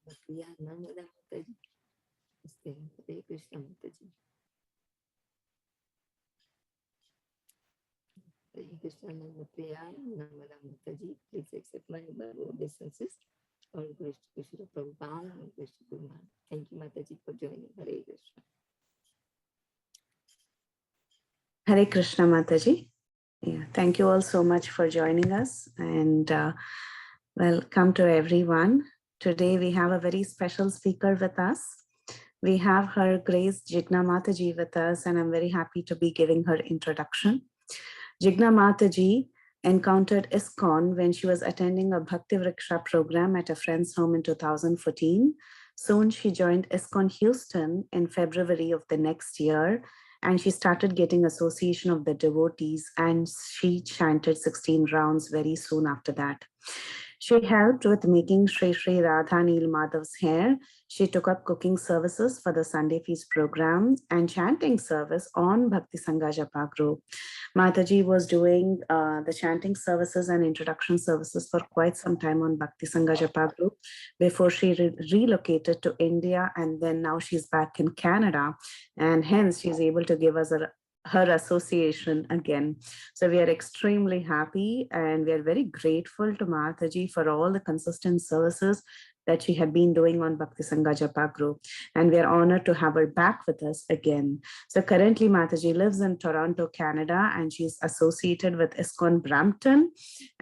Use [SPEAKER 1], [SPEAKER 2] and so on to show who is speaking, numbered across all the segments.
[SPEAKER 1] Priya Namada Mataji. Hare Krishna Mataji. Hare Krishna Priya Namada Mataji. Please accept my obeisances. All grace to Krishna Prabhupada, all grace to Guru Maharaj. Thank you Mataji for joining. Hare Krishna.
[SPEAKER 2] Hare Krishna Mataji. Yeah, thank you all so much for joining us, and welcome to everyone. Today we have a very special speaker with us. We have Her Grace Jigna Mataji with us, and I'm very happy to be giving her introduction. Jigna Mataji encountered ISKCON when she was attending a Bhakti Vriksha program at a friend's home in 2014. Soon she joined ISKCON Houston in February of the next year, and she started getting association of the devotees, and she chanted 16 rounds very soon after that. She helped with making Sri Sri Radha Neel Madhav's hair. She took up cooking services for the Sunday Feast program and chanting service on Bhakti Sangha Japa group. Mataji was doing the chanting services and introduction services for quite some time on Bhakti Sangha Japa group before she relocated to India, and then now she's back in Canada, and hence she's able to give us her association again. So we are extremely happy, and we are very grateful to Mataji for all the consistent services that she had been doing on Bhakti Sangha Japa group. And we are honored to have her back with us again. So currently Mataji lives in Toronto, Canada, and she's associated with ISKCON Brampton.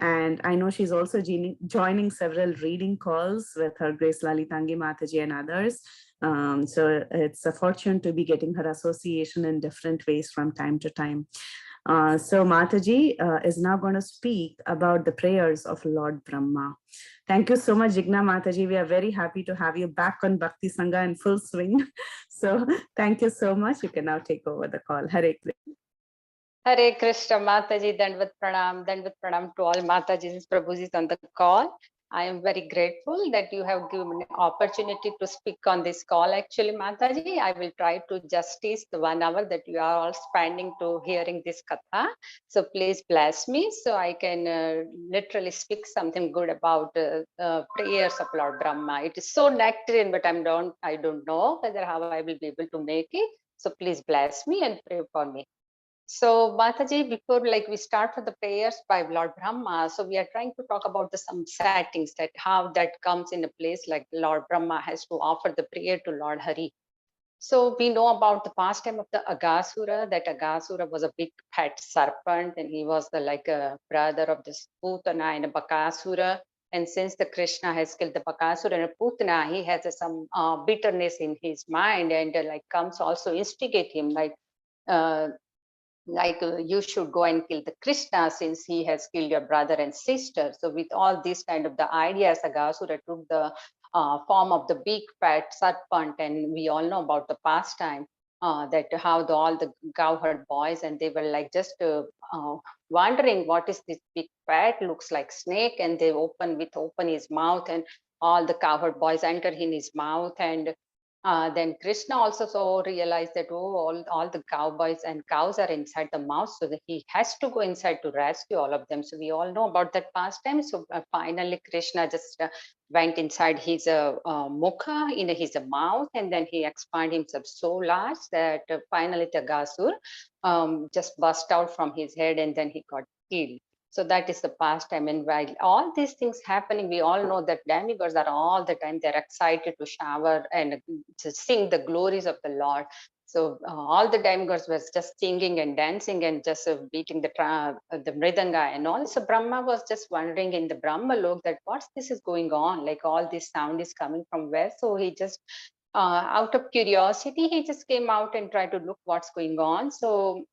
[SPEAKER 2] And I know she's also joining several reading calls with Her Grace Lalitangi Mataji and others. So it's a fortune to be getting her association in different ways from time to time. So Mataji is now going to speak about the prayers of Lord Brahma. Thank you so much, Jigna Mataji. We are very happy to have you back on Bhakti Sangha in full swing. So thank you so much. You can now take over the call. Hare Krishna.
[SPEAKER 3] Hare Krishna Mataji, Dandvat Pranam to all Matajis, Prabhujis on the call. I am very grateful that you have given me an opportunity to speak on this call. Actually, Mataji, I will try to justice the 1 hour that you are all spending to hearing this Katha. So please bless me so I can literally speak something good about prayers of Lord Brahma. It is so nectarine, but I don't know whether how I will be able to make it. So please bless me and pray for me. So Mataji, before we start for the prayers by Lord Brahma, so we are trying to talk about some settings that how that comes in a place like Lord Brahma has to offer the prayer to Lord Hari. So we know about the pastime of the Agasura, that Agasura was a big fat serpent and he was like a brother of the Putana and a Bakasura. And since the Krishna has killed the Bakasura and a Putana, he has some bitterness in his mind and comes also instigate him you should go and kill the Krishna since he has killed your brother and sister. So with all these kind of the ideas, Agasura took the form of the big fat serpent, and we all know about the pastime that how all the cowherd boys and they were just wondering what is this big fat looks like snake, and they open his mouth, and all the cowherd boys enter in his mouth, and then Krishna also so realized that all the cowboys and cows are inside the mouth, so that he has to go inside to rescue all of them. So we all know about that pastime. So finally Krishna just went inside his mukha, in his mouth, and then he expanded himself so large that finally the Gasur just burst out from his head, and then he got killed. So that is the pastime. And while all these things happening, we all know that demigods are all the time, they're excited to shower and to sing the glories of the Lord. So all the demigods was just singing and dancing and just beating the mridanga and all. So Brahma was just wondering in the Brahma lok that what's this is going on? Like all this sound is coming from where? So he just out of curiosity, he just came out and tried to look what's going on. So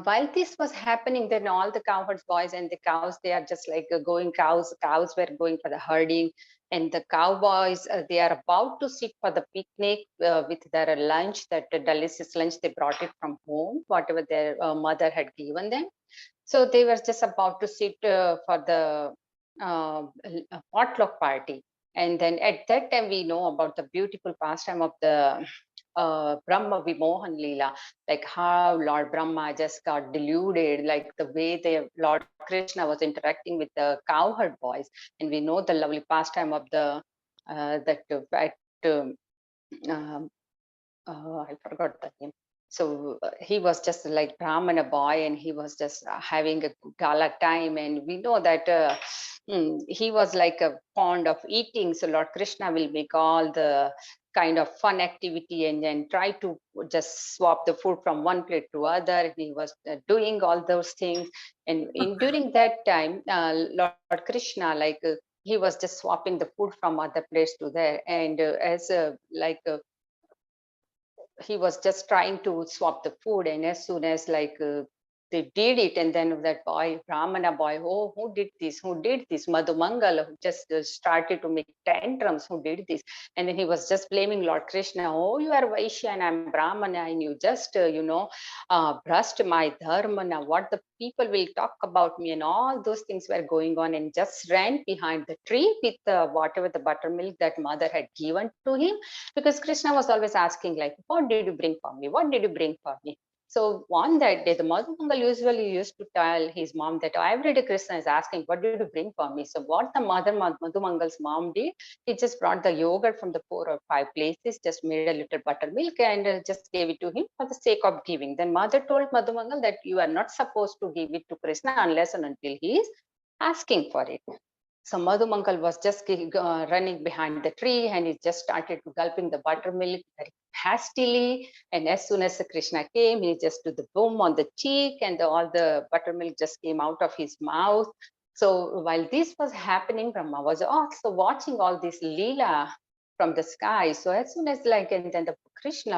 [SPEAKER 3] while this was happening, then all the cowherds boys and the cows, they are just going cows were going for the herding, and the cowboys they are about to sit for the picnic with their lunch, that delicious lunch they brought it from home, whatever their mother had given them. So they were just about to sit for the potluck party. And then at that time we know about the beautiful pastime of the Brahma Vimohan Leela, like how Lord Brahma just got deluded, like the way the Lord Krishna was interacting with the cowherd boys. And we know the lovely pastime of the I forgot the name. So he was just like Brahmana boy, and he was just having a gala time. And we know that he was like a fond of eating. So Lord Krishna will make all the kind of fun activity and then try to just swap the food from one plate to other. He was doing all those things, and during that time, Lord Krishna he was just swapping the food from other plates to there, and he was just trying to swap the food, and as soon as they did it, and then that boy, Brahmana boy, oh, who did this, Madhumangal, who just started to make tantrums, who did this? And then he was just blaming Lord Krishna, oh, you are Vaishya and I'm Brahmana, and you just brushed my dharma. Now what the people will talk about me, and all those things were going on, and just ran behind the tree with whatever the buttermilk that mother had given to him, because Krishna was always asking, like, what did you bring for me? What did you bring for me? So on that day, the Madhumangal usually used to tell his mom that every day Krishna is asking, what did you bring for me? So what the Madhumangal's mom did, he just brought the yogurt from the 4 or 5 places, just made a little buttermilk and just gave it to him for the sake of giving. Then mother told Madhumangal that you are not supposed to give it to Krishna unless and until he is asking for it. So Madhumangal was just running behind the tree, and he just started gulping the buttermilk very hastily. And as soon as Krishna came, he just did the boom on the cheek, and all the buttermilk just came out of his mouth. So while this was happening, Brahma was also watching all this Leela from the sky. So as soon as and then the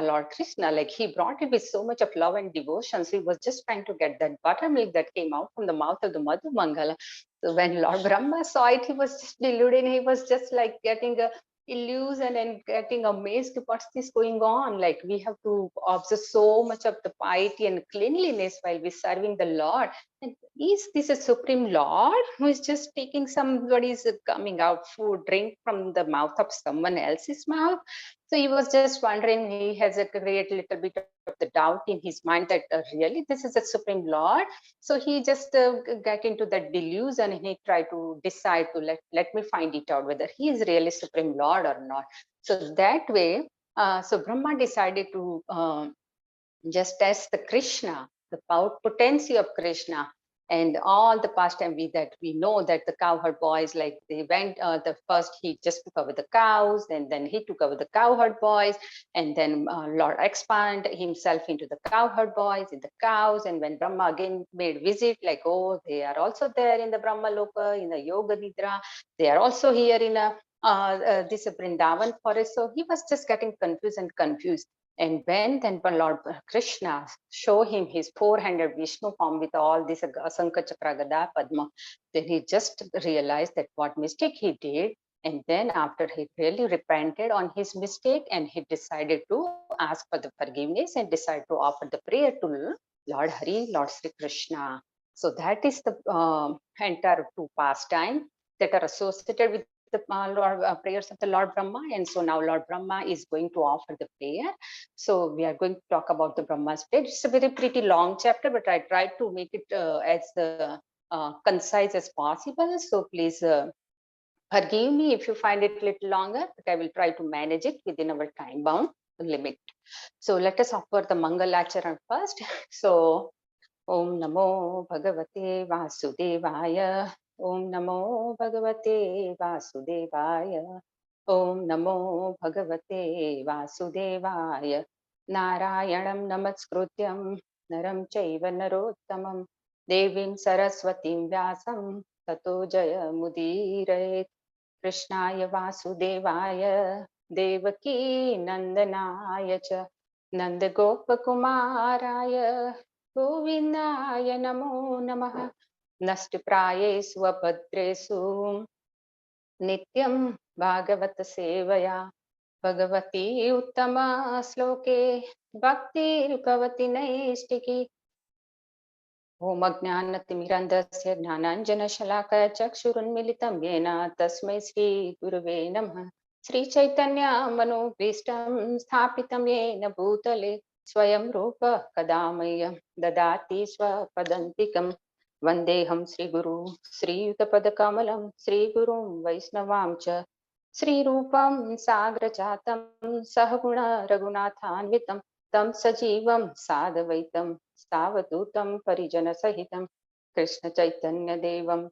[SPEAKER 3] Lord Krishna, he brought it with so much of love and devotion. So he was just trying to get that buttermilk that came out from the mouth of the Madhumangal. So when Lord Brahma saw it, he was just deluded. He was just getting a illusion and getting amazed. What's this going on? Like, we have to observe so much of the piety and cleanliness while we're serving the Lord. And is this a supreme Lord who is just taking somebody's coming out food, drink from the mouth of someone else's mouth? So he was just wondering, he has a great little bit of the doubt in his mind that really this is a supreme Lord. So he just got into that delusion, and he tried to decide to let me find it out whether he is really supreme Lord or not. So that way, so Brahma decided to just test the Krishna, the potency of Krishna. And all the pastime that we know that the cowherd boys, they went, the first he just took over the cows, and then he took over the cowherd boys, and then Lord expanded himself into the cowherd boys, in the cows. And when Brahma again made visit, oh, they are also there in the Brahma Loka, in the Yoga Nidra, they are also here in this Vrindavan forest. So he was just getting confused. And when then Lord Krishna show him his four-handed Vishnu form with all this Asanka Chakra Gada Padma, then he just realized that what mistake he did. And then after he really repented on his mistake, and he decided to ask for the forgiveness and decide to offer the prayer to Lord Hari, Lord Sri Krishna. So that is the entire two pastime that are associated with the prayers of the Lord Brahma. And so now Lord Brahma is going to offer the prayer. So we are going to talk about the Brahma's prayer. It's a very pretty long chapter, but I tried to make it as concise as possible. So please forgive me if you find it a little longer, but I will try to manage it within our time bound limit. So let us offer the Mangalacharan first. So Om Namo Bhagavate Vasudevaya. Om Namo Bhagavate Vasudevaya. Om Namo Bhagavate Vasudevaya. Narayanam Namaskrutyam Naram Chaiva Narottamam Devim Saraswatim Vyasam Tato Jaya Mudirayet. Krishnaya Vasudevaya Devaki Nandanaya Cha Nanda Gopakumaraya Govindaya Namo Namaha Nashtipraye Swabhadresu Nityam Bhagavata Sevaya Bhagavati Uttama Sloke Bhakti Bhavati Naistiki Om Ajnanatimirandasya Jnananjana Shalakaya Chakshurunmilitam Yena Tasmai Sri Gurave Namah Sri Chaitanya Manobhishtam Sthapitam Yena Bhutale Swayam Rupa Kadamaya Dadati Swapadantikam Vandeham Sri Guru Sri Yutapadakamalam Sri Gurum Vaisnavam Cha श्रीरूपं साग्रजातं सहगुण रघुनाथान्वितं तं सजीवं साद्वैतं सावधूतं परिजनसहितं कृष्ण चैतन्यदेवं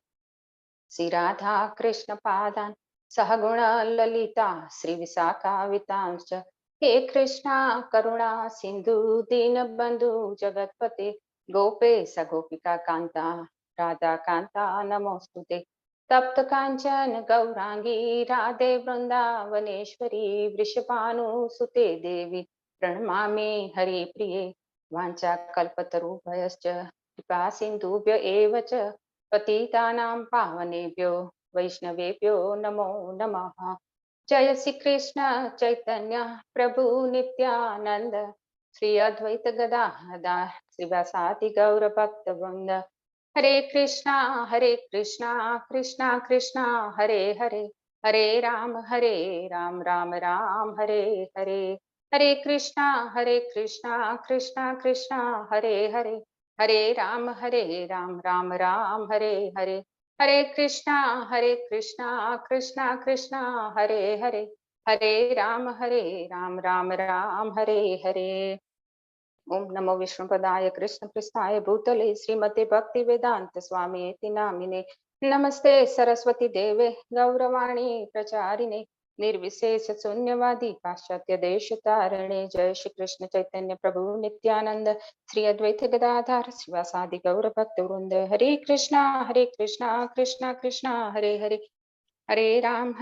[SPEAKER 3] श्रीराधा कृष्णपादान् सहगुण ललिता श्रीविशाखावितांश्च हे कृष्णा करुणा सिन्धु दीनबन्धु जगत्पते गोपेश गोपिका कान्ता राधा कान्ता नमोऽस्तुते तप्त काञ्चन गौरांगी राधे वृन्दावनेश्वरी वृषभानुसुते देवी प्रणमामि हरिप्रिये वाञ्छाकल्पतरुभ्यश्च कृपा सिन्धुभ्य एव च पतितानां पावनेभ्यो वैष्णवेभ्यो नमो नमः। जय श्री कृष्ण चैतन्य प्रभु नित्यानंद श्री अद्वैत गदाधर श्रीवासादि गौर भक्त वृंद हरे कृष्णा कृष्णा कृष्णा हरे हरे हरे राम राम राम हरे हरे हरे कृष्णा कृष्णा कृष्णा हरे हरे हरे राम राम हरे हरे हरे कृष्णा कृष्णा कृष्णा हरे हरे हरे राम राम हरे हरे ओम नमो विष्णुपदाय कृष्ण पृष्ठाय भूतले श्रीमते भक्ति वेदांत स्वामी इति नामिने नमस्ते सरस्वती देवे गौरवाणी प्रचारिणे निर्विशेष शून्यवादी पाश्चात्य देश तारणे जय श्री कृष्ण चैतन्य प्रभु नित्यानंद श्री अद्वैत गदाधर शिवासादि गौर भक्त वृंद हरे कृष्णा कृष्णा कृष्णा हरे हरे राम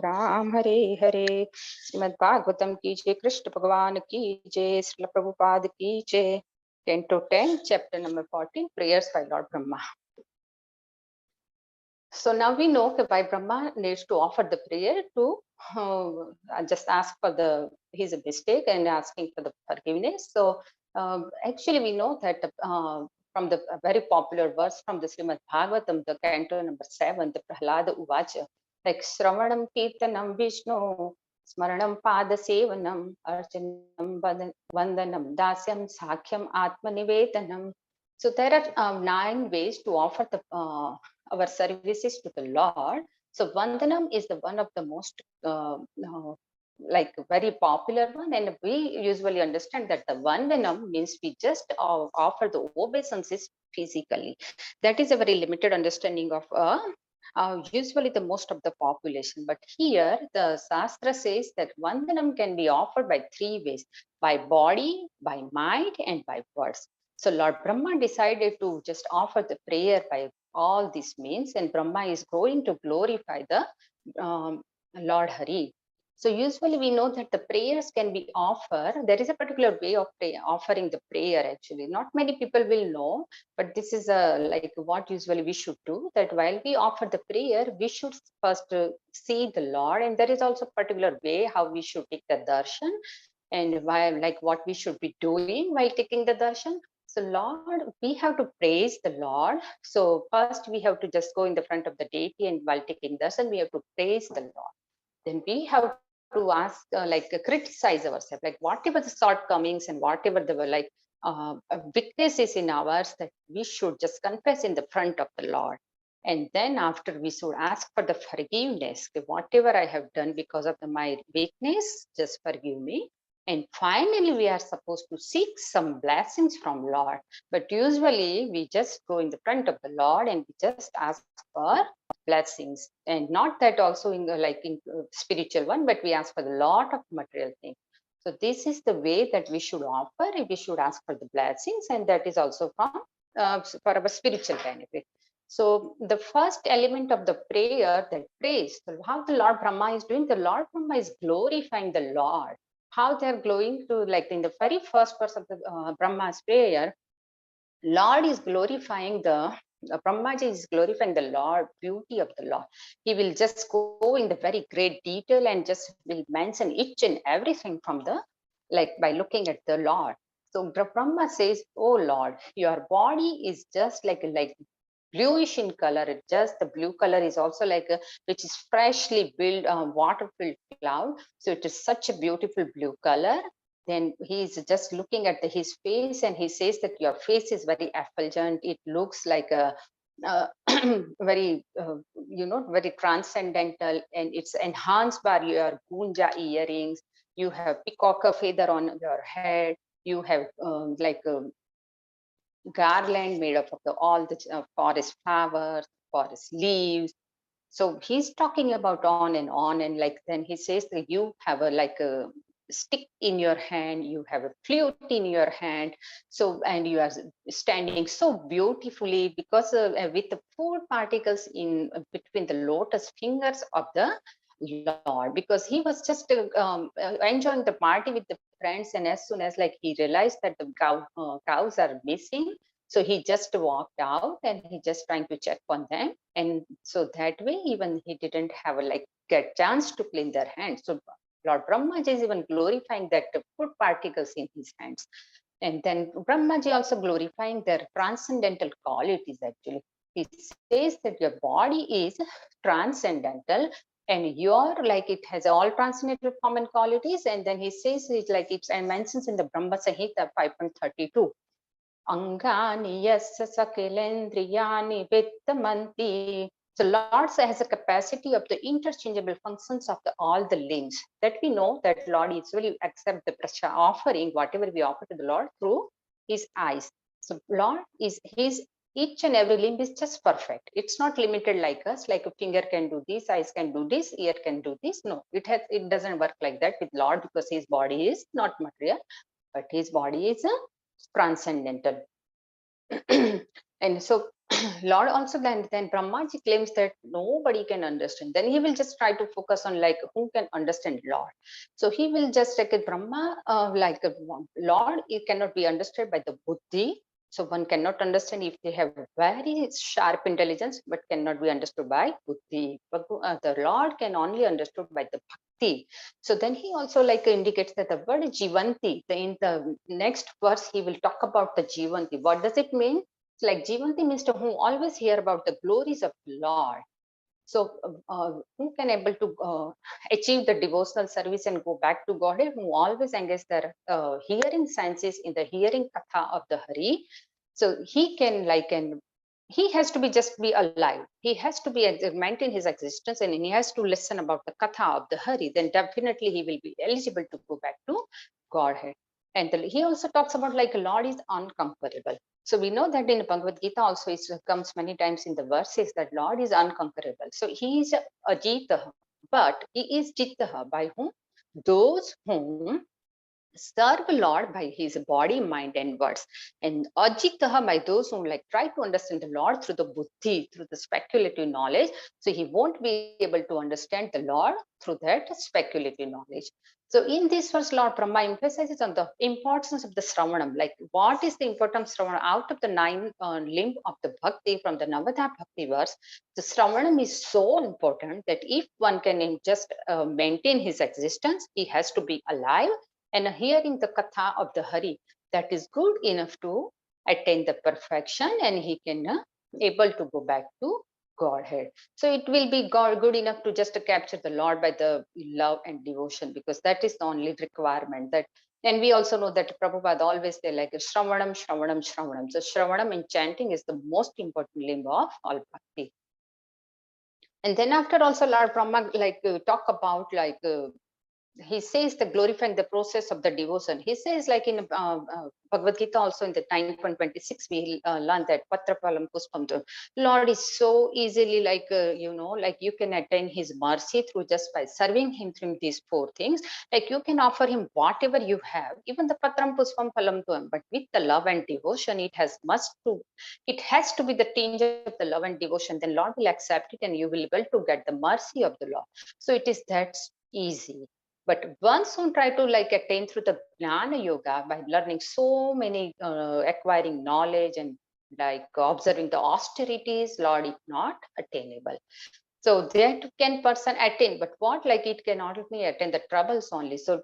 [SPEAKER 3] राम हरे हरे श्रीमद् भागवतम की जय कृष्ण भगवान की जय श्रील प्रभुपाद की जय 10 to 10 chapter number 14 prayers by Lord Brahma. So now we know that why Brahma needs to offer the prayer to just ask for his mistake and asking for the forgiveness. So actually we know that from the very popular verse from the Srimad Bhagavatam, the canto number 7, the Prahlada Uvacha, like Shravanam Kirtanam Vishnu, Smaranam Pada Sevanam, Archanam Vandanam, Dasyam Sakhyam Atmanivedanam. So there are 9 ways to offer our services to the Lord. So Vandanam is the one of the most like very popular one, and we usually understand that the Vandanam means we just offer the obeisances physically. That is a very limited understanding of usually the most of the population. But here the Shastra says that Vandanam can be offered by 3 ways: by body, by mind, and by words. So Lord Brahma decided to just offer the prayer by all these means, and Brahma is going to glorify the Lord Hari. So usually we know that the prayers can be offered. There is a particular way of offering the prayer actually. Not many people will know, but this is like what usually we should do, that while we offer the prayer, we should first see the Lord. And there is also a particular way how we should take the darshan, and while like what we should be doing while taking the darshan. So Lord, we have to praise the Lord. So first we have to just go in the front of the deity, and while taking darshan, we have to praise the Lord. Then we have to ask, criticize ourselves, like whatever the shortcomings and whatever the weaknesses in ours, that we should just confess in the front of the Lord. And then after we should ask for the forgiveness, whatever I have done because of my weakness, just forgive me. And finally, we are supposed to seek some blessings from Lord. But usually we just go in the front of the Lord and we just ask for blessings, and not that also in spiritual one, but we ask for a lot of material things. So this is the way that we should offer. We should ask for the blessings, and that is also from for our spiritual benefit. So the first element of the prayer, that praise, how the Lord Brahma is doing, the Lord Brahma is glorifying the Lord. How they are glowing to, like in the very first verse of the Brahma's prayer, Lord is glorifying Brahmaji is glorifying the Lord, beauty of the Lord. He will just go in the very great detail and just will mention each and everything from by looking at the Lord. So Brahma says, "Oh Lord, your body is just like bluish in color. It just the blue color is also which is freshly built water filled cloud. So it is such a beautiful blue color." Then he is just looking at his face, and he says that your face is very effulgent. It looks like a very, very transcendental, and it's enhanced by your gunja earrings. You have peacock feather on your head. You have like a garland made up of all the forest flowers, forest leaves. So he's talking about on, and like then he says that you have a like a stick in your hand, you have a flute in your hand. So and you are standing so beautifully because with the four particles in between the lotus fingers of the Lord, because he was just enjoying the party with the friends, and as soon as like he realized that the cows are missing, so he just walked out and he just trying to check on them. And so that way, even he didn't have a like get chance to clean their hands. So Lord Brahmaji is even glorifying that food particles in his hands. And then Brahmaji also glorifying their transcendental qualities actually. He says that your body is transcendental, and you're like it has all transcendental common qualities. And then he says it like it's and mentions in the Brahma Samhita 5.32. Angani yasya sakilendriyani vittamanti. So Lord has a capacity of the interchangeable functions of all the limbs. That we know that Lord usually accept the prasha offering, whatever we offer to the Lord through his eyes. So Lord is his each and every limb is just perfect. It's not limited like us, like a finger can do this, eyes can do this, ear can do this. No, it doesn't work like that with Lord, because his body is not material, but his body is a transcendental. And so Lord also then Brahmaji claims that nobody can understand. Then he will just try to focus on like who can understand Lord. So he will just take a Brahma Lord, it cannot be understood by the buddhi. So one cannot understand if they have very sharp intelligence, but cannot be understood by buddhi. But the Lord can only understood by the bhakti. So then he also like indicates that the word jivanti, in the next verse, he will talk about the jivanti. What does it mean? It's like jivanti means to who always hear about the glories of the Lord. So who can able to achieve the devotional service and go back to Godhead, who always engage their hearing senses in the hearing katha of the Hari. So he can like, and he has to be just be alive. He has to be maintain his existence, and he has to listen about the katha of the Hari. Then definitely he will be eligible to go back to Godhead. And he also talks about like Lord is unconquerable. So we know that in Bhagavad Gita also it comes many times in the verses that Lord is unconquerable. So he is Ajitaha, but he is Jittaha by whom? Those whom serve Lord by his body, mind, and words. And Ajitaha by those who like try to understand the Lord through the buddhi, through the speculative knowledge. So he won't be able to understand the Lord through that speculative knowledge. So in this verse, Lord Brahma emphasizes on the importance of the Shravanam. Like what is the importance of Shravanam? Out of the 9 limb of the Bhakti from the Navadha Bhakti verse, the Shravanam is so important that if one can just maintain his existence, he has to be alive and hearing the katha of the Hari. That is good enough to attain the perfection, and he can able to go back to Godhead. So it will be good enough to just capture the Lord by the love and devotion, because that is the only requirement. That, and we also know that Prabhupada always say like Shravanam, Shravanam, Shravanam. So Shravanam in chanting is the most important limb of all bhakti. And then after also Lord Brahma like talk about like he says the glorifying the process of the devotion. He says like in Bhagavad Gita also in the 9.26 we learn that Patrapalam Puspam. Lord is so easily like like you can attain his mercy through just by serving him through these 4 things. Like you can offer him whatever you have, even the Patram Puspam Phalam Tuam, but with the love and devotion, it has to be the tinge of the love and devotion. Then Lord will accept it, and you will be able to get the mercy of the Lord. So it is that easy. But once one try to like attain through the Jnana Yoga by learning so many, acquiring knowledge and like observing the austerities, Lord, is not attainable. So that can person attain, but what like it cannot only attain the troubles only. So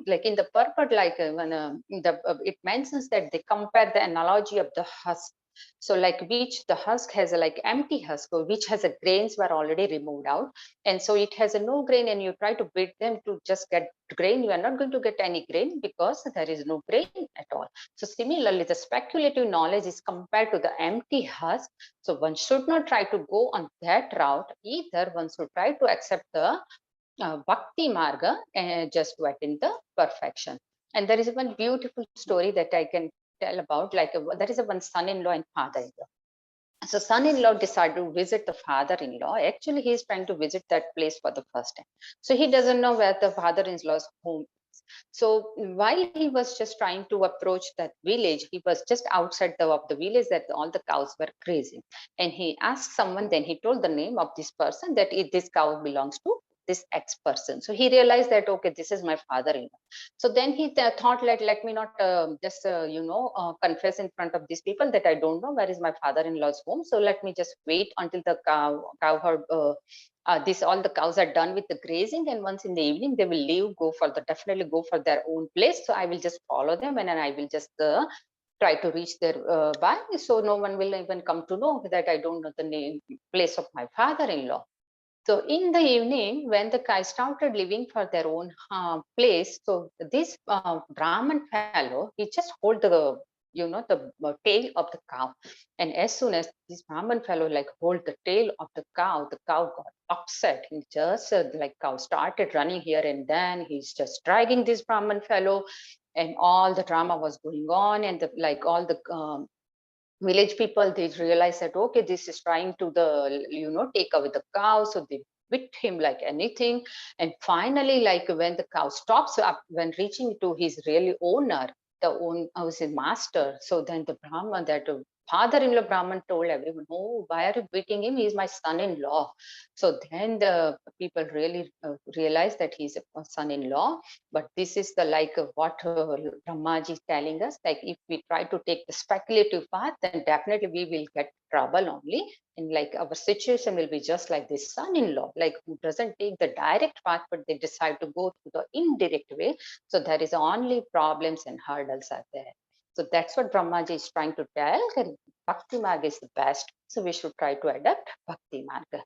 [SPEAKER 3] like in the purport, like when it mentions that they compare the analogy of the husk So like which the husk has a like empty husk, or which has a grains were already removed out. And so it has a no grain, and you try to beat them to just get grain, you are not going to get any grain because there is no grain at all. So similarly, the speculative knowledge is compared to the empty husk. So one should not try to go on that route either. One should try to accept the bhakti marga and just to attain the perfection. And there is one beautiful story that I can tell about, like there is a one son-in-law and father-in-law. So son-in-law decided to visit the father-in-law. Actually, he is trying to visit that place for the first time. So he doesn't know where the father-in-law's home is. So while he was just trying to approach that village, he was just outside of the village that all the cows were grazing. And he asked someone, then he told the name of this person, that this cow belongs to this X person. So he realized that, okay, this is my father-in-law. So then he thought, like, let me not just, confess in front of these people that I don't know where is my father-in-law's home. So let me just wait until the cow herd, this all the cows are done with the grazing, and once in the evening they will leave, definitely go for their own place. So I will just follow them, and then I will just try to reach their by. So no one will even come to know that I don't know the name place of my father-in-law. So in the evening, when the guys started living for their own place, so this Brahman fellow, he just hold the, the tail of the cow. And as soon as this Brahman fellow like hold the tail of the cow got upset. He just like cow started running here and then. He's just dragging this Brahman fellow, and all the drama was going on, and the, like all the village people, they realize that, okay, this is trying to take away the cow. So they whipped him like anything. And finally, like when the cow stops up, when reaching to his really owner, the own was his master. So then the Brahman, that father-in-law Brahman, told everyone, oh, why are you beating him? He's my son-in-law. So then the people really realized that he's a son-in-law. But this is the like what Brahmaji is telling us, like if we try to take the speculative path, then definitely we will get trouble only. And like our situation will be just like this son-in-law, like who doesn't take the direct path, but they decide to go through the indirect way. So there is only problems and hurdles are there. So that's what Brahmaji is trying to tell, that Bhakti Marga is the best. So we should try to adapt Bhakti Marga.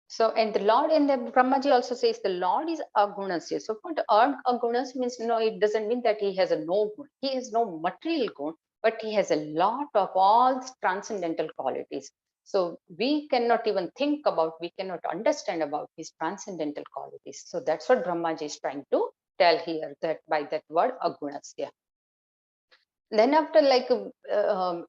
[SPEAKER 3] So, and the Lord, and the Brahmaji also says the Lord is agunasya. So what agunas means, no, it doesn't mean that he has a no gun. He has no material gun, but he has a lot of all transcendental qualities. So we cannot even think about, we cannot understand about his transcendental qualities. So that's what Brahmaji is trying to tell here, that by that word agunasya. Then after, like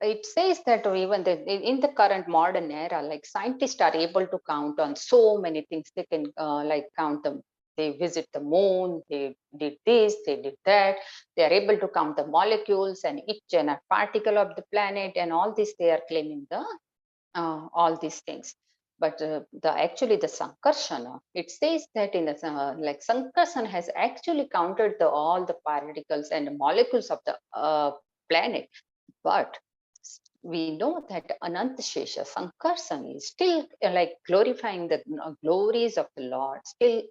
[SPEAKER 3] it says that even in the current modern era, like scientists are able to count on so many things. They can like count them. They visit the moon, they did this, they did that. They are able to count the molecules and each and a particle of the planet, and all this they are claiming the all these things. But actually the Sankarsana, it says that in the like Sankarsana has actually counted all the particles and molecules of the planet. But we know that Anantashesha Sankarsana is still like glorifying the glories of the Lord. Still,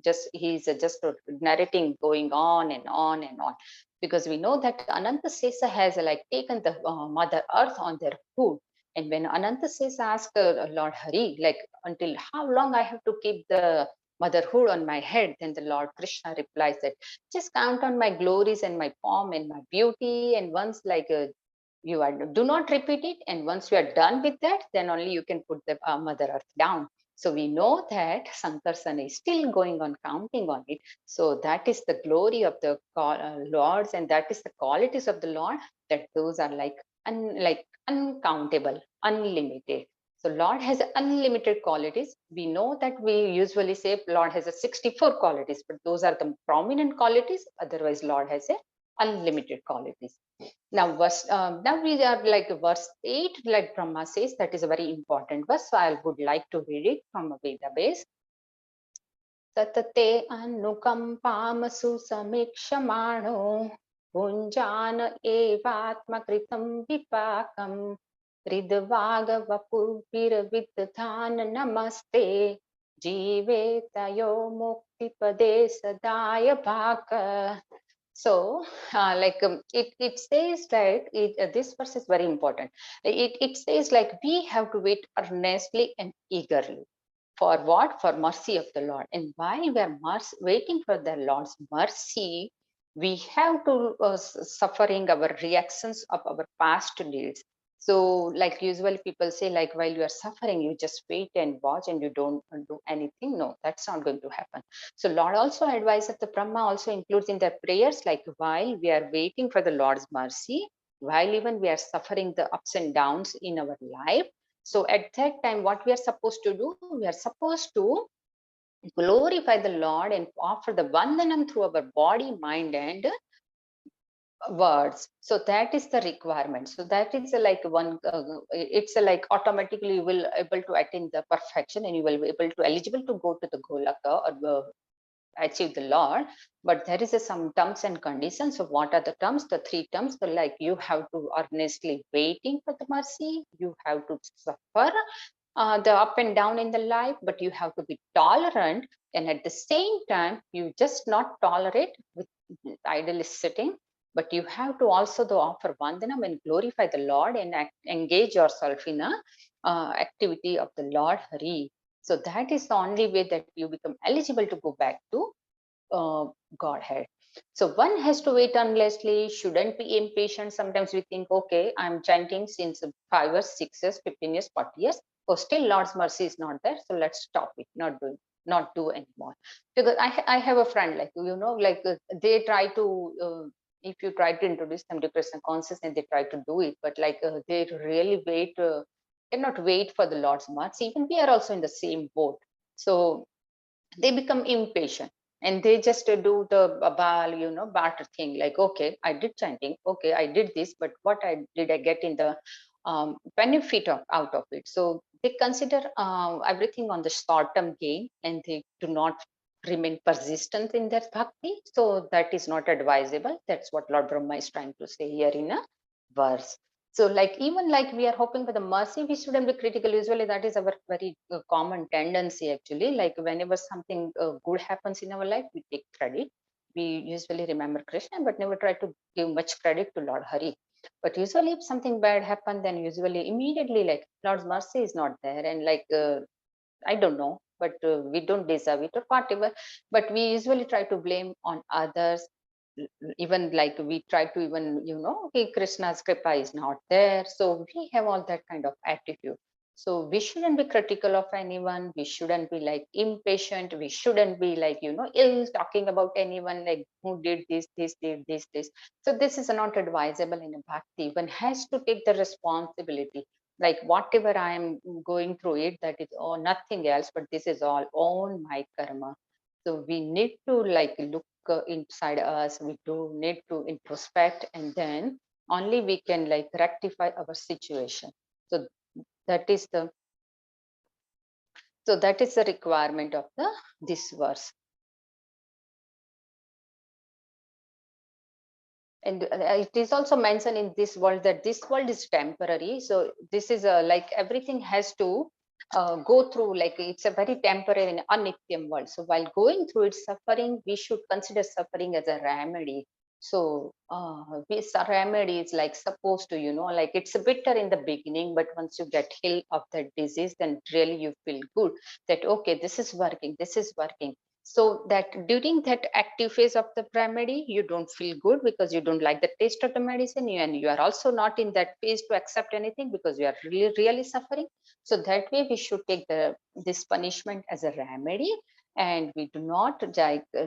[SPEAKER 3] just he's just narrating, going on and on and on, because we know that Anantashesha has like taken the Mother Earth on their hood. And when Anantashesha asked Lord Hari, like, until how long I have to keep the motherhood on my head, then the Lord Krishna replies that just count on my glories and my form and my beauty, and once like you are, do not repeat it, and once you are done with that, then only you can put the Mother Earth down. So we know that Sankarsana is still going on, counting on it. So that is the glory of the Lords, and that is the qualities of the Lord, that those are like uncountable, unlimited. So Lord has unlimited qualities. We know that we usually say Lord has a 64 qualities, but those are the prominent qualities. Otherwise, Lord has a unlimited qualities. Now, now we are like verse 8, like Brahma says, that is a very important verse. So I would like to read it from a Veda base. Tatate anukampamasu samikshamaano punjana evatmakritam vipakam ridvaga vapurpiravidhan namaste jive tayo mukti pade sadaya bhaka. So, it says like this verse is very important. It says like we have to wait earnestly and eagerly for what? For mercy of the Lord. And while we are waiting for the Lord's mercy, we have to suffering our reactions of our past deeds. So, like usually people say, like while you are suffering, you just wait and watch and you don't do anything. No, that's not going to happen. So Lord also advises, the Brahma also includes in their prayers, like while we are waiting for the Lord's mercy, while even we are suffering the ups and downs in our life. So at that time, what we are supposed to do, we are supposed to glorify the Lord and offer the vandanam through our body, mind, and words. So that is the requirement. So that is like one, it's like automatically you will able to attain the perfection and you will be able to eligible to go to the Golaka or achieve the Lord. But there is some terms and conditions. So what are the terms? The three terms. So like you have to earnestly waiting for the mercy, you have to suffer the up and down in the life, but you have to be tolerant, and at the same time you just not tolerate with idle sitting, but you have to also offer vandanam and glorify the Lord and engage yourself in a activity of the Lord Hari. So that is the only way that you become eligible to go back to Godhead. So one has to wait endlessly, shouldn't be impatient. Sometimes we think, okay, I'm chanting since 5 years, 6 years, 15 years, 40 years. Oh, still Lord's mercy is not there. So let's stop it, not do anymore. Because I have a friend, like, like they try to, if you try to introduce them to Krishna consciousness, they try to do it, but like they really cannot wait for the Lord's mercy. Even we are also in the same boat. So they become impatient and they just do the barter thing, like, okay, I did chanting, okay, I did this, but what did I get in the benefit out of it? So they consider everything on the short term gain, and they do not remain persistent in their bhakti. So that is not advisable. That's what Lord Brahma is trying to say here in a verse. So like even like we are hoping for the mercy, we shouldn't be critical. Usually that is our very common tendency actually. Like whenever something good happens in our life, we take credit. We usually remember Krishna, but never try to give much credit to Lord Hari. But usually if something bad happened, then usually immediately like Lord's mercy is not there. And like, I don't know, but we don't deserve it or whatever. But we usually try to blame on others. Even like we try to even okay, Krishna's kripa is not there, so we have all that kind of attitude. So we shouldn't be critical of anyone, we shouldn't be like impatient, we shouldn't be like ill talking about anyone, like who did this. So this is not advisable in a bhakti. One has to take the responsibility, like whatever I am going through it, that is nothing else, but this is all on my karma. So we need to like look inside us, we do need to introspect, and then only we can like rectify our situation. So that is the requirement of this verse. And it is also mentioned in this world that this world is temporary. So this is like everything has to go through, like it's a very temporary and anityam world. So while going through its suffering, we should consider suffering as a remedy. So this remedy is like supposed to, like it's bitter in the beginning, but once you get healed of that disease, then really you feel good that, okay, this is working, this is working. So that during that active phase of the remedy, you don't feel good because you don't like the taste of the medicine, and you are also not in that phase to accept anything because you are really suffering. So that way we should take this punishment as a remedy, and we do not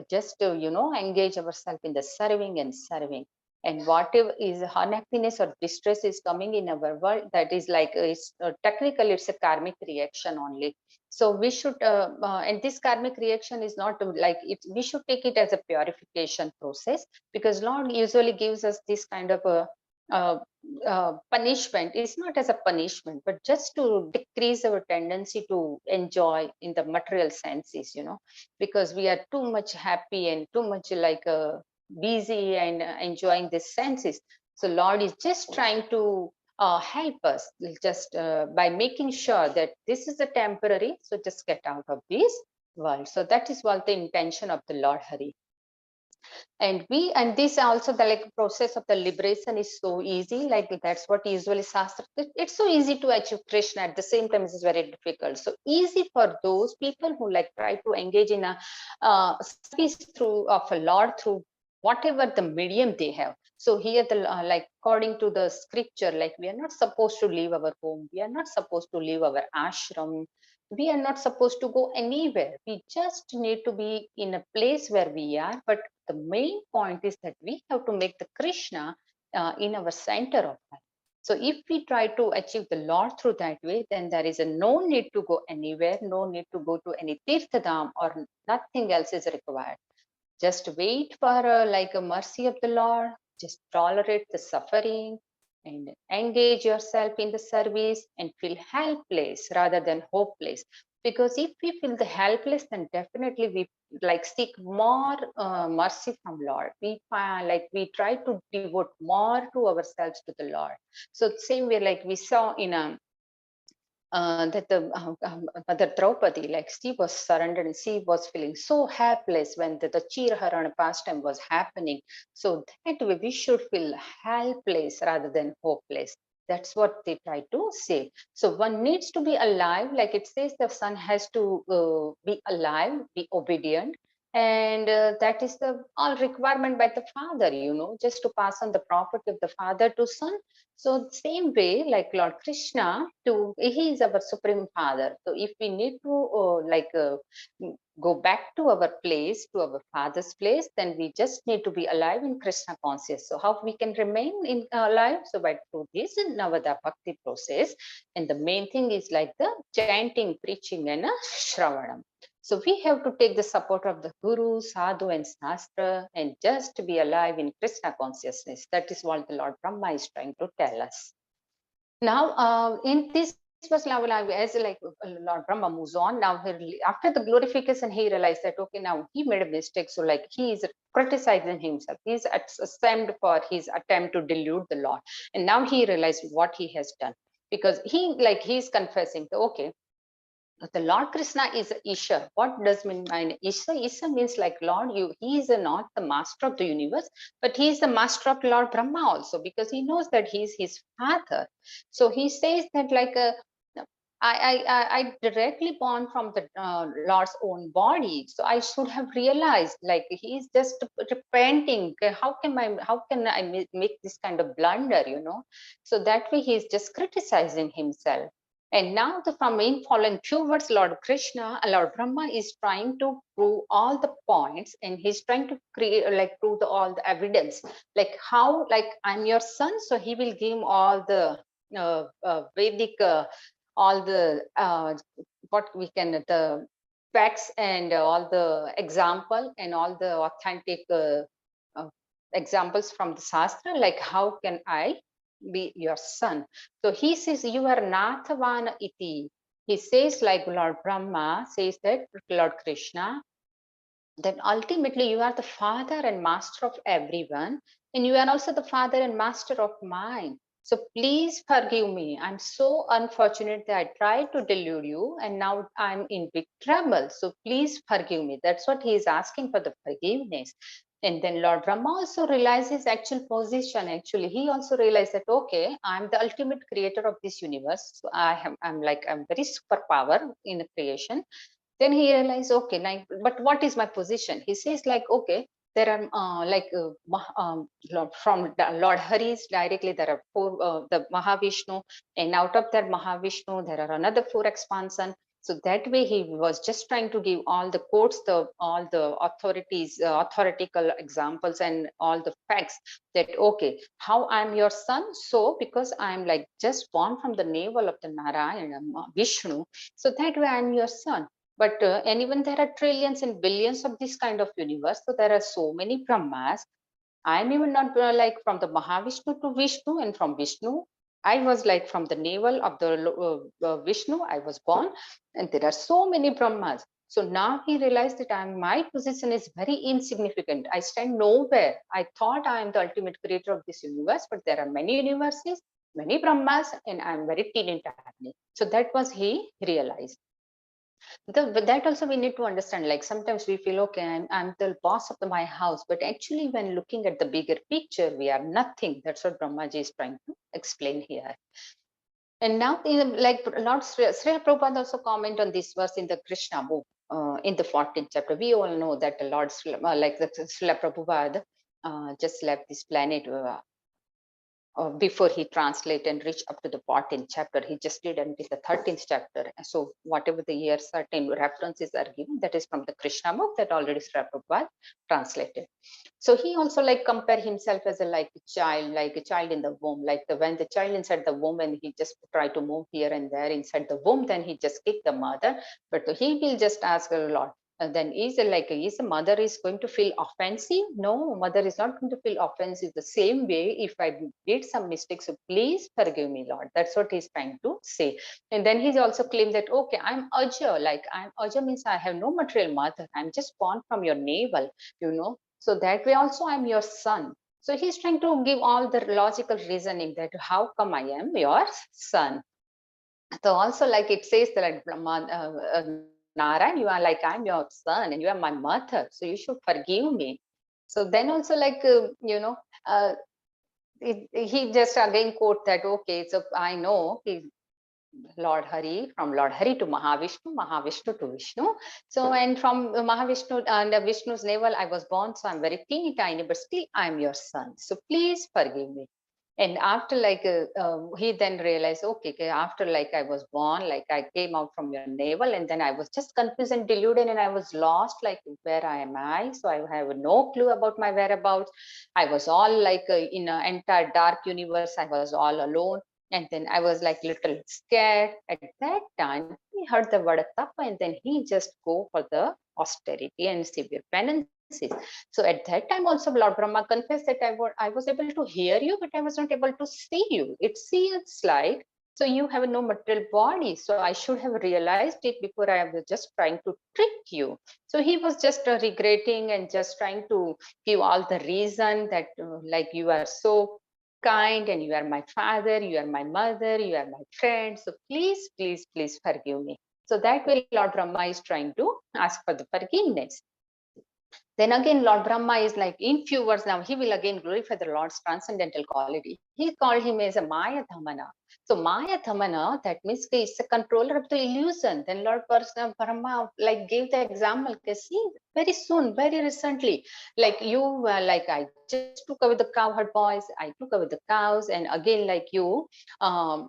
[SPEAKER 3] just engage ourselves in the serving and serving. And whatever is unhappiness or distress is coming in our world, that is like it's technically it's a karmic reaction only. So we should and this karmic reaction is not like it, we should take it as a purification process, because Lord usually gives us this kind of a uh, punishment. It's not as a punishment, but just to decrease our tendency to enjoy in the material senses, because we are too much happy and too much like busy and enjoying the senses. So Lord is just trying to help us just by making sure that this is a temporary, so just get out of this world. So that is what the intention of the Lord Hari. And this also the like process of the liberation is so easy, like that's what usually Shastra, it's so easy to achieve Krishna, at the same time it's very difficult. So easy for those people who like try to engage in a service through of a Lord through whatever the medium they have. So here the like according to the scripture, like we are not supposed to leave our home, we are not supposed to leave our ashram, we are not supposed to go anywhere, we just need to be in a place where we are. But the main point is that we have to make the Krishna in our center of life. So if we try to achieve the Lord through that way, then there is a no need to go anywhere, no need to go to any tirthadam, or nothing else is required. Just wait for like a mercy of the Lord, just tolerate the suffering and engage yourself in the service and feel helpless rather than hopeless. Because if we feel the helpless, then definitely we like seek more mercy from Lord. We find like we try to devote more to ourselves to the Lord. So same way like we saw in a that the Mother Draupadi, like she was surrendered and she was feeling so helpless when the Chiraharana pastime was happening. So that way we should feel helpless rather than hopeless. That's what they try to say. So one needs to be alive, like it says the son has to be alive, be obedient. And that is the all requirement by the father, just to pass on the property of the father to son. So same way, like Lord Krishna, he is our supreme father. So if we need to go back to our place, to our father's place, then we just need to be alive in Krishna conscious. So how we can remain in alive? So by through this Navada Bhakti process, and the main thing is like the chanting, preaching, and Shravanam. So we have to take the support of the Guru, Sadhu, and Shastra, and just to be alive in Krishna consciousness. That is what the Lord Brahma is trying to tell us. Now, in this was now as like Lord Brahma moves on. Now, after the glorification, he realized that okay, now he made a mistake. So, like he is criticizing himself. He's ashamed for his attempt to delude the Lord, and now he realized what he has done, because he's confessing. Okay, the Lord Krishna is Isha. What does mean by Isha? Isha means like Lord, he is not the master of the universe, but he is the master of Lord Brahma also, because he knows that he is his father. So he says that like I directly born from the Lord's own body, so I should have realized like he is just repenting. How can I make this kind of blunder? So that way he is just criticizing himself. And now from in following few words, Lord Krishna, Lord Brahma is trying to prove all the points, and he's trying to create like prove all the evidence, like how like I'm your son, so he will give all the Vedic, all the what we can the facts and all the example and all the authentic uh, examples from the Shastra, like how can I be your son? So he says, you are Nathavana iti. He says, like Lord Brahma says that Lord Krishna, that ultimately you are the father and master of everyone, and you are also the father and master of mine. So please forgive me. I'm so unfortunate that I tried to delude you, and now I'm in big trouble. So please forgive me. That's what he is asking for, the forgiveness. And then Lord Brahma also realized his actual position. Actually, he also realized that okay, I'm the ultimate creator of this universe. So I'm very superpower in the creation. Then he realized, okay, but what is my position? He says like, okay, there are from Lord Hari's directly, there are four, the Mahavishnu, and out of that Mahavishnu, there are another four expansion. So that way he was just trying to give all the quotes, all the authorities, authoritical examples and all the facts that, okay, how I'm your son? So because I'm like just born from the navel of the Narayana, Vishnu, so that way I'm your son. But and even there are trillions and billions of this kind of universe. So there are so many Brahmas. I'm even not like from the Mahavishnu to Vishnu, and from Vishnu, I was like from the navel of the Vishnu, I was born, and there are so many Brahmas. So now he realized that my position is very insignificant. I stand nowhere. I thought I am the ultimate creator of this universe, but there are many universes, many Brahmas, and I'm very teeny tiny. So that was he realized. But that also we need to understand, like sometimes we feel, okay, I'm the boss of my house, but actually when looking at the bigger picture, we are nothing. That's what Brahmaji is trying to explain here. And now, like Lord Srila Prabhupada also comment on this verse in the Krishna book, in the 14th chapter. We all know that the Lord, like the Srila Prabhupada, just left this planet before he translate and reach up to the 14th chapter. He just did until the 13th chapter. So whatever the year certain references are given, that is from the Krishna book that already Srila Prabhupada translated. So he also like compare himself as a like a child in the womb, like when the child inside the womb and he just try to move here and there inside the womb, then he just kick the mother. But he will just ask a lot. And then is a mother is going to feel offensive? No, mother is not going to feel offensive. The same way, if I did some mistakes, so please forgive me, Lord. That's what he's trying to say. And then he's also claimed that, okay, I'm Aja, like I'm Aja means I have no material mother. I'm just born from your navel, So that way also I'm your son. So he's trying to give all the logical reasoning that how come I am your son. So also like it says that Narayan, you are like I'm your son and you are my mother, so you should forgive me. So then also like uh, he just again quote that, okay, so I know Lord Hari, from Lord Hari to Mahavishnu, Mahavishnu to Vishnu. So, and from Mahavishnu and Vishnu's navel, I was born, so I'm very teeny tiny, but still I'm your son. So please forgive me. And after like, he then realized, okay, after like I was born, like I came out from your navel and then I was just confused and deluded and I was lost, like where am I? So I have no clue about my whereabouts. I was all like in an entire dark universe. I was all alone. And then I was like little scared. At that time, he heard the word tapa and then he just go for the austerity and severe penances. So at that time also Lord Brahma confessed that I was able to hear you, but I was not able to see you. It seems like, so you have no material body. So I should have realized it before I was just trying to trick you. So he was just regretting and just trying to give all the reason that like you are so kind and you are my father, you are my mother, you are my friend. So please, please, please forgive me. So that way Lord Brahma is trying to ask for the forgiveness. Then again, Lord Brahma is like, in few words now, he will again glorify the Lord's transcendental quality. He called him as a Maya Dhamana. So Maya Dhamana, that means he is a controller of the illusion. Then Lord Brahma like gave the example, see, very soon, very recently, like you, like I just took away the cowherd boys, I took away the cows, and again, like you, um,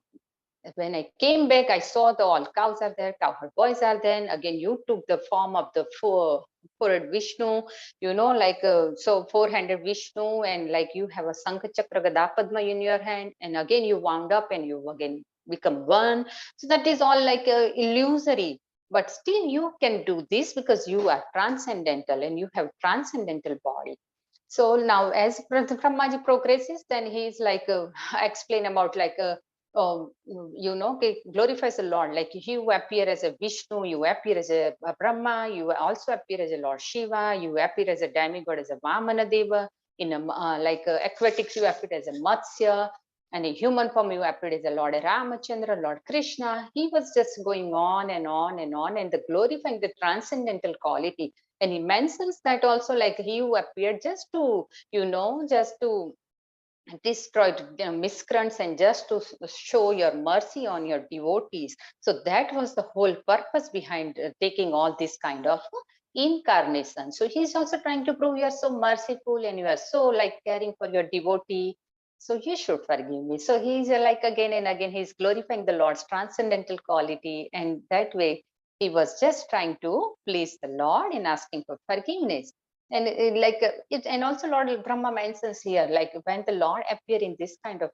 [SPEAKER 3] when I came back, I saw the all cows are there, cowherd boys are there. Again, you took the form of the four-headed Vishnu, like so four-handed Vishnu, and like you have a Sankha Chakra Gada Padma in your hand, and again you wound up and you again become one. So that is all like illusory. But still you can do this because you are transcendental and you have transcendental body. So now as Brahmaji progresses, then he's like explain about like glorifies the Lord. Like you appear as a Vishnu, you appear as a Brahma, you also appear as a Lord Shiva, you appear as a demigod, as a Vamana Deva. In a like aquatics, you appear as a Matsya, and in human form, you appeared as a Lord Ramachandra, Lord Krishna. He was just going on and on and on, and the glorifying the transcendental quality. And he mentions that also, like he who appeared just to, just to destroyed miscreants and just to show your mercy on your devotees. So that was the whole purpose behind taking all this kind of incarnation. So he's also trying to prove you are so merciful and you are so like caring for your devotee, so you should forgive me. So he's like again and again he's glorifying the Lord's transcendental quality, and that way he was just trying to please the Lord in asking for forgiveness. And and also Lord Brahma mentions here, like when the Lord appear in this kind of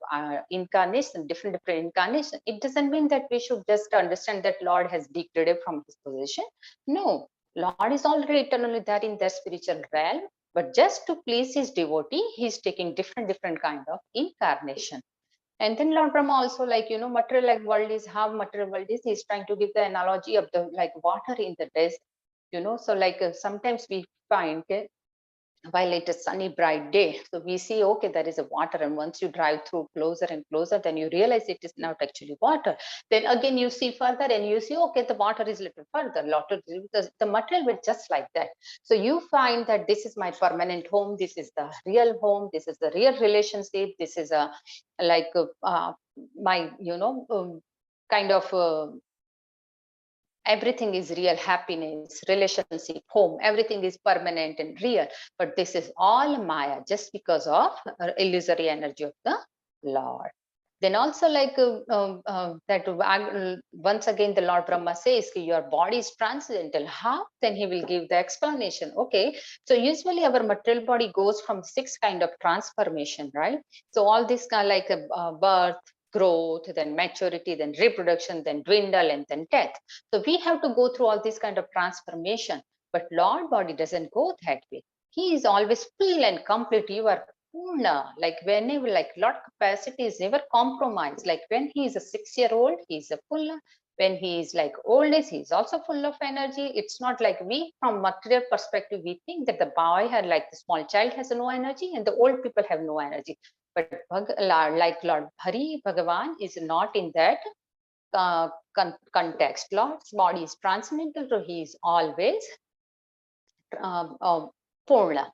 [SPEAKER 3] incarnation, different incarnation, it doesn't mean that we should just understand that Lord has degraded from his position. No, Lord is already eternally there in the spiritual realm, but just to please his devotee, he's taking different kind of incarnation. And then Lord Brahma also, like, material like world is how material world is. He's trying to give the analogy of the like water in the desert. So like sometimes we find while it is sunny bright day. So we see, okay, there is a water, and once you drive through closer and closer, then you realize it is not actually water. Then again you see further and you see, okay, the water is little further. The material will just like that. So you find that this is my permanent home, this is the real home, this is the real relationship, this is a like my kind of everything is real, happiness, relationship, home, everything is permanent and real. But this is all Maya, just because of illusory energy of the Lord. Then also once again the Lord Brahma says your body is transcendental. How? Then he will give the explanation. Okay, so usually our material body goes from 6 kind of transformation, right? So all this kind like birth, growth, then maturity, then reproduction, then dwindle, and then death. So we have to go through all this kind of transformation. But Lord body doesn't go that way. He is always full and complete. You are Purna. Like whenever, like Lord capacity is never compromised. Like when he is a 6-year-old, he is a full. When he is like old age, he is also full of energy. It's not like we, from material perspective, we think that the boy had like the small child has no energy and the old people have no energy. But like Lord Hari Bhagavan is not in that context. Lord's body is transcendental, so he is always Purna.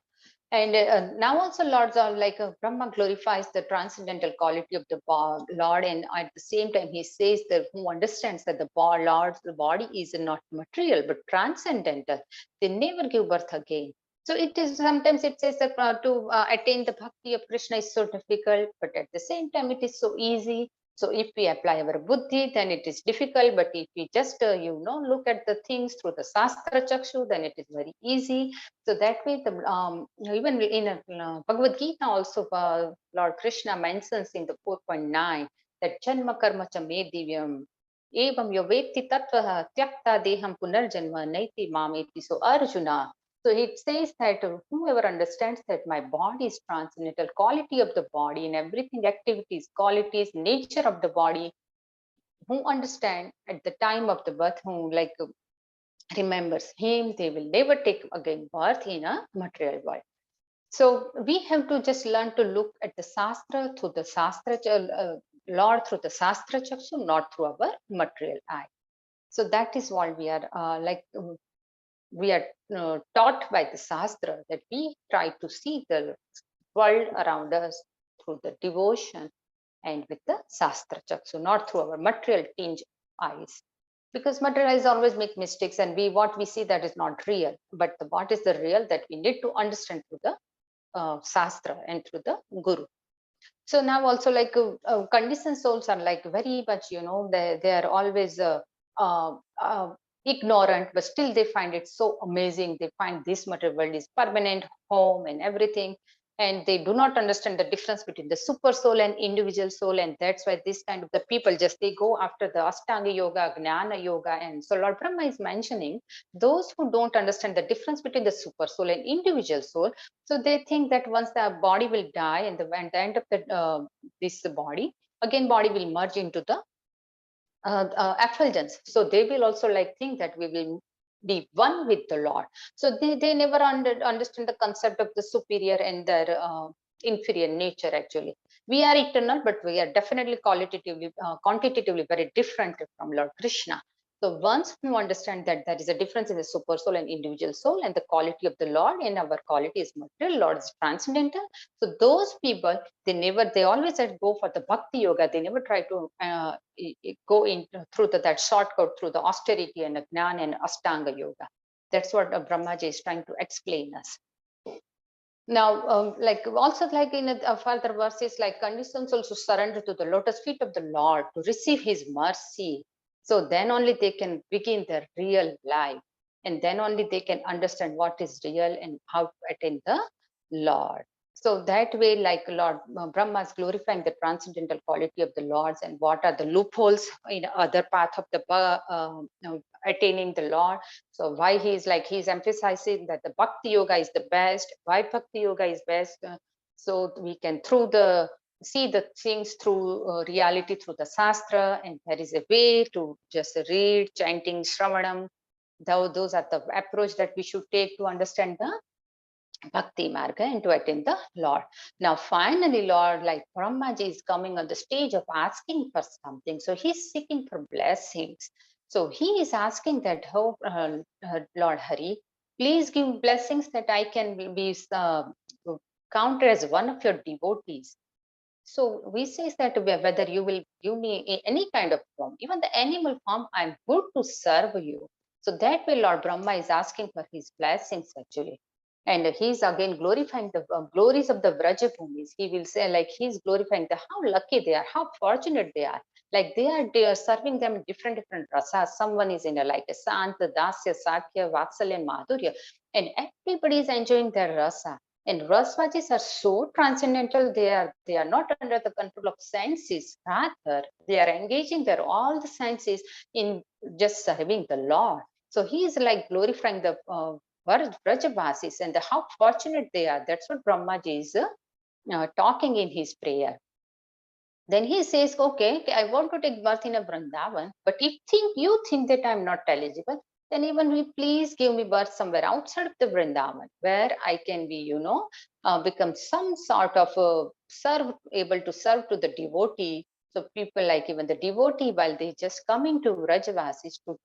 [SPEAKER 3] And now also Lords are like Brahma glorifies the transcendental quality of the Lord, and at the same time he says that who understands that the Lord's the body is not material but transcendental. They never give birth again. So it is sometimes it says that to attain the bhakti of Krishna is so difficult, but at the same time it is so easy. So if we apply our buddhi, then it is difficult. But if we just look at the things through the Shastra Chakshu, then it is very easy. So that way, even in Bhagavad Gita also, Lord Krishna mentions in the 4.9 that Janma Karma Cha Me Divyam Evam Yovetti Tattva Tyakta Deham Punarjanma Naiti Mameti. So Arjuna. So it says that whoever understands that my body is transcendental, quality of the body and everything, activities, qualities, nature of the body, who understand at the time of the birth, who remembers him, they will never take again birth in a material world. So we have to just learn to look at the Shastra through the Shastra, Lord through the Shastra Chakshu, not through our material eye. So that is what we are we are taught by the Shastra, that we try to see the world around us through the devotion and with the Shastra Chakshu, not through our material tinge eyes. Because material eyes always make mistakes, and what we see that is not real. But what is the real that we need to understand through the Shastra and through the Guru. So now also conditioned souls are like very much, they are always ignorant, but still they find it so amazing. They find this material world is permanent home and everything, and they do not understand the difference between the super soul and individual soul. And that's why this kind of the people just they go after the Ashtanga yoga, Gnana yoga. And so Lord Brahma is mentioning those who don't understand the difference between the super soul and individual soul. So they think that once the body will die and at the end of the this body, again body will merge into the effulgence. So they will also think that we will be one with the Lord. So they never understand the concept of the superior and their inferior nature. Actually, we are eternal, but we are definitely quantitatively very different from Lord Krishna. So once you understand that there is a difference in the super soul and individual soul, and the quality of the Lord, and our quality is material, Lord is transcendental. So those people, they always go for the bhakti yoga. They never try to go in through that shortcut through the austerity and Jnana and Ashtanga yoga. That's what Brahmaji is trying to explain us. Now, also in further verses, conditions also surrender to the lotus feet of the Lord to receive his mercy. So then only they can begin their real life. And then only they can understand what is real and how to attain the Lord. So that way, Lord Brahma is glorifying the transcendental quality of the Lords, and what are the loopholes in other path of the attaining the Lord. So why he's emphasizing that the Bhakti Yoga is the best. Why Bhakti Yoga is best? So we can see the things through reality through the Shastra, and there is a way to just read, chanting, Shravanam. Those are the approach that we should take to understand the Bhakti Marga and to attain the Lord. Now, finally, Lord, like Brahmaji is coming on the stage of asking for something. So he's seeking for blessings. So he is asking that, oh, Lord Hari, please give blessings that I can be counted as one of your devotees. So we say that whether you will give me any kind of form, even the animal form, I'm good to serve you. So that way, Lord Brahma is asking for his blessings actually. And he's again glorifying the glories of the Vrajabhumis. He will say, like, he's glorifying the how lucky they are, how fortunate they are. Like they are serving them different rasas. Someone is in a like a Santa, Dasya, Sakya, Vatsalya, and Madhurya, and everybody is enjoying their rasa. And Rasvajis are so transcendental, they are not under the control of senses. Rather, they are engaging their all the senses in just serving the Lord. So he is like glorifying the Vrajavasis and how fortunate they are. That's what Brahmaji is talking in his prayer. Then he says, okay, I want to take birth in a Vrindavan, but if you think that I'm not eligible, then even we please give me birth somewhere outside of the Vrindavan, where I can be, become some sort of able to serve to the devotee. So people like even the devotee, while they just coming to Vrajavasis to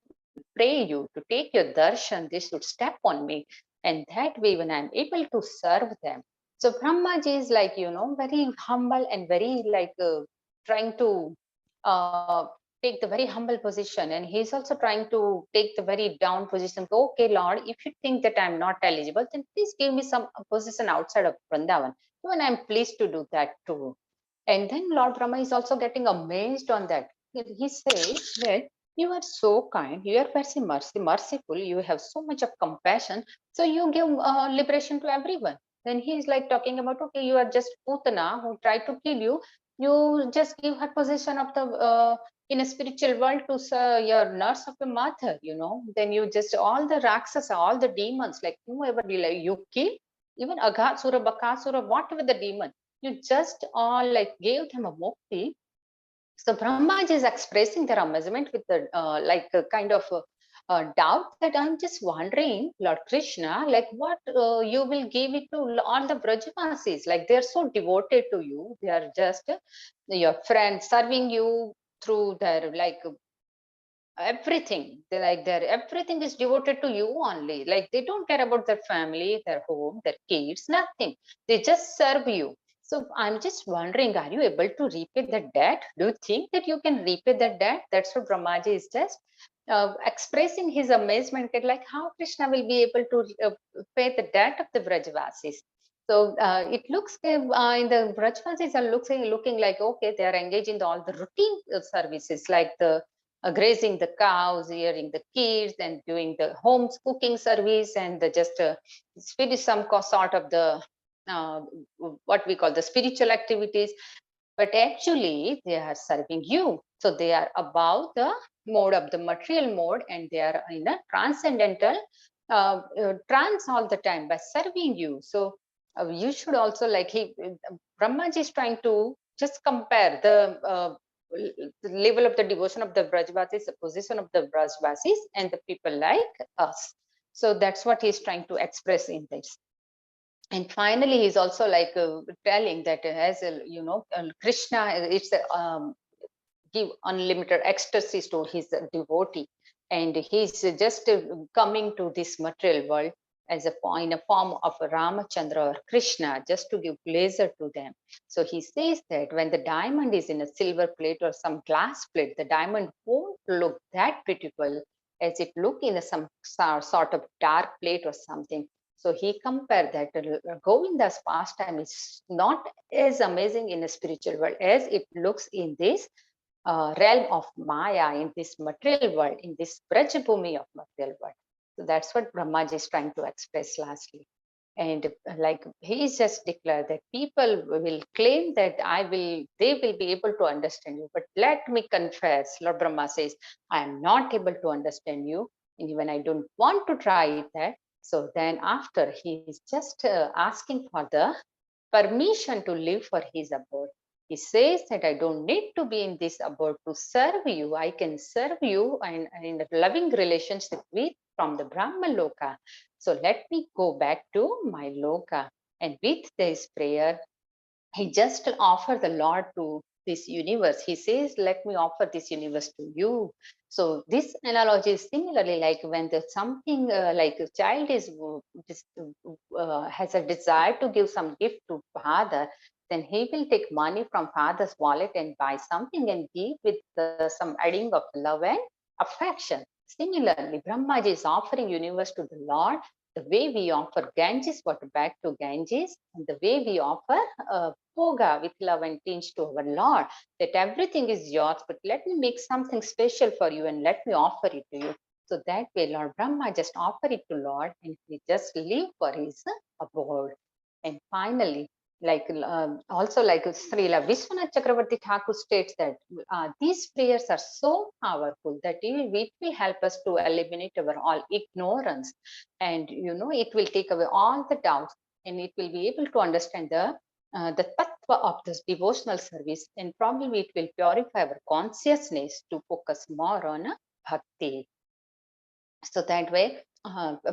[SPEAKER 3] pray you, to take your darshan, they should step on me. And that way, when I'm able to serve them. So Brahmaji is like, very humble and very like trying to take the very humble position. And he's also trying to take the very down position. Okay, Lord, if you think that I'm not eligible, then please give me some position outside of Vrindavan. Even I'm pleased to do that too. And then Lord Brahma is also getting amazed on that. He says that you are so kind, you are very merciful, you have so much of compassion. So you give liberation to everyone. Then he is like talking about, okay, you are just Putana who tried to kill you. You just give her position of the in a spiritual world to your nurse of your mother, Then you just all the Rakshasa, all the demons, like whoever you kill, even Aghasura, Bakasura, whatever the demon, you just all like gave them a mukti. So Brahmaji is expressing their amazement with the like a kind of doubt that I'm just wondering, Lord Krishna, like what you will give it to all the Brajavasis, like they're so devoted to you, they are just your friends serving you through their like everything. They like their everything is devoted to you only. Like they don't care about their family, their home, their kids, nothing. They just serve you. So I'm just wondering, are you able to repay that debt? Do you think that you can repay that debt? That's what Brahmaji is just expressing his amazement at like how Krishna will be able to pay the debt of the Vrajavasis. So it looks in the Vrajavasis are looking like, okay, they are engaged in all the routine services like the grazing the cows, rearing the kids, and doing the home cooking service, and just finish some sort of the uh, what we call the spiritual activities. But actually, they are serving you. So they are above the mode of the material mode, and they are in a transcendental trance all the time by serving you. So you should also like Brahmaji is trying to just compare the level of the devotion of the Brajvasis, the position of the Brajvasis, and the people like us. So that's what he's trying to express in this. And finally, he's also like telling that as Krishna, it's give unlimited ecstasies to his devotee, and he's just coming to this material world as in a form of a Ramachandra or Krishna, just to give pleasure to them. So he says that when the diamond is in a silver plate or some glass plate, the diamond won't look that beautiful as it look in some sort of dark plate or something. So he compared that Govinda's pastime is not as amazing in a spiritual world as it looks in this realm of Maya, in this material world, in this Brajabhumi of material world. So that's what Brahmaji is trying to express lastly. And like he is just declared that people will claim that they will be able to understand you. But let me confess, Lord Brahma says, I am not able to understand you. And even I don't want to try that. So then after he is just asking for the permission to live for his abode. He says that I don't need to be in this abode to serve you. I can serve you and in a loving relationship with from the Brahma Loka. So let me go back to my Loka. And with this prayer, he just offered the Lord to this universe. He says, let me offer this universe to you. So this analogy is similarly like when there's something like a child has a desire to give some gift to father, then he will take money from father's wallet and buy something and give with some adding of love and affection. Similarly, Brahmaji is offering universe to the Lord, the way we offer Ganges water back to Ganges, and the way we offer Bhoga with love and tinge to our Lord, that everything is yours, but let me make something special for you and let me offer it to you. So that way, Lord Brahma just offer it to Lord and he just live for his abode. And finally, also like Srila Vishwanath Chakravarti Thakur states that these prayers are so powerful that it will help us to eliminate our all ignorance, and it will take away all the doubts, and it will be able to understand the tattva of this devotional service, and probably it will purify our consciousness to focus more on bhakti. So that way,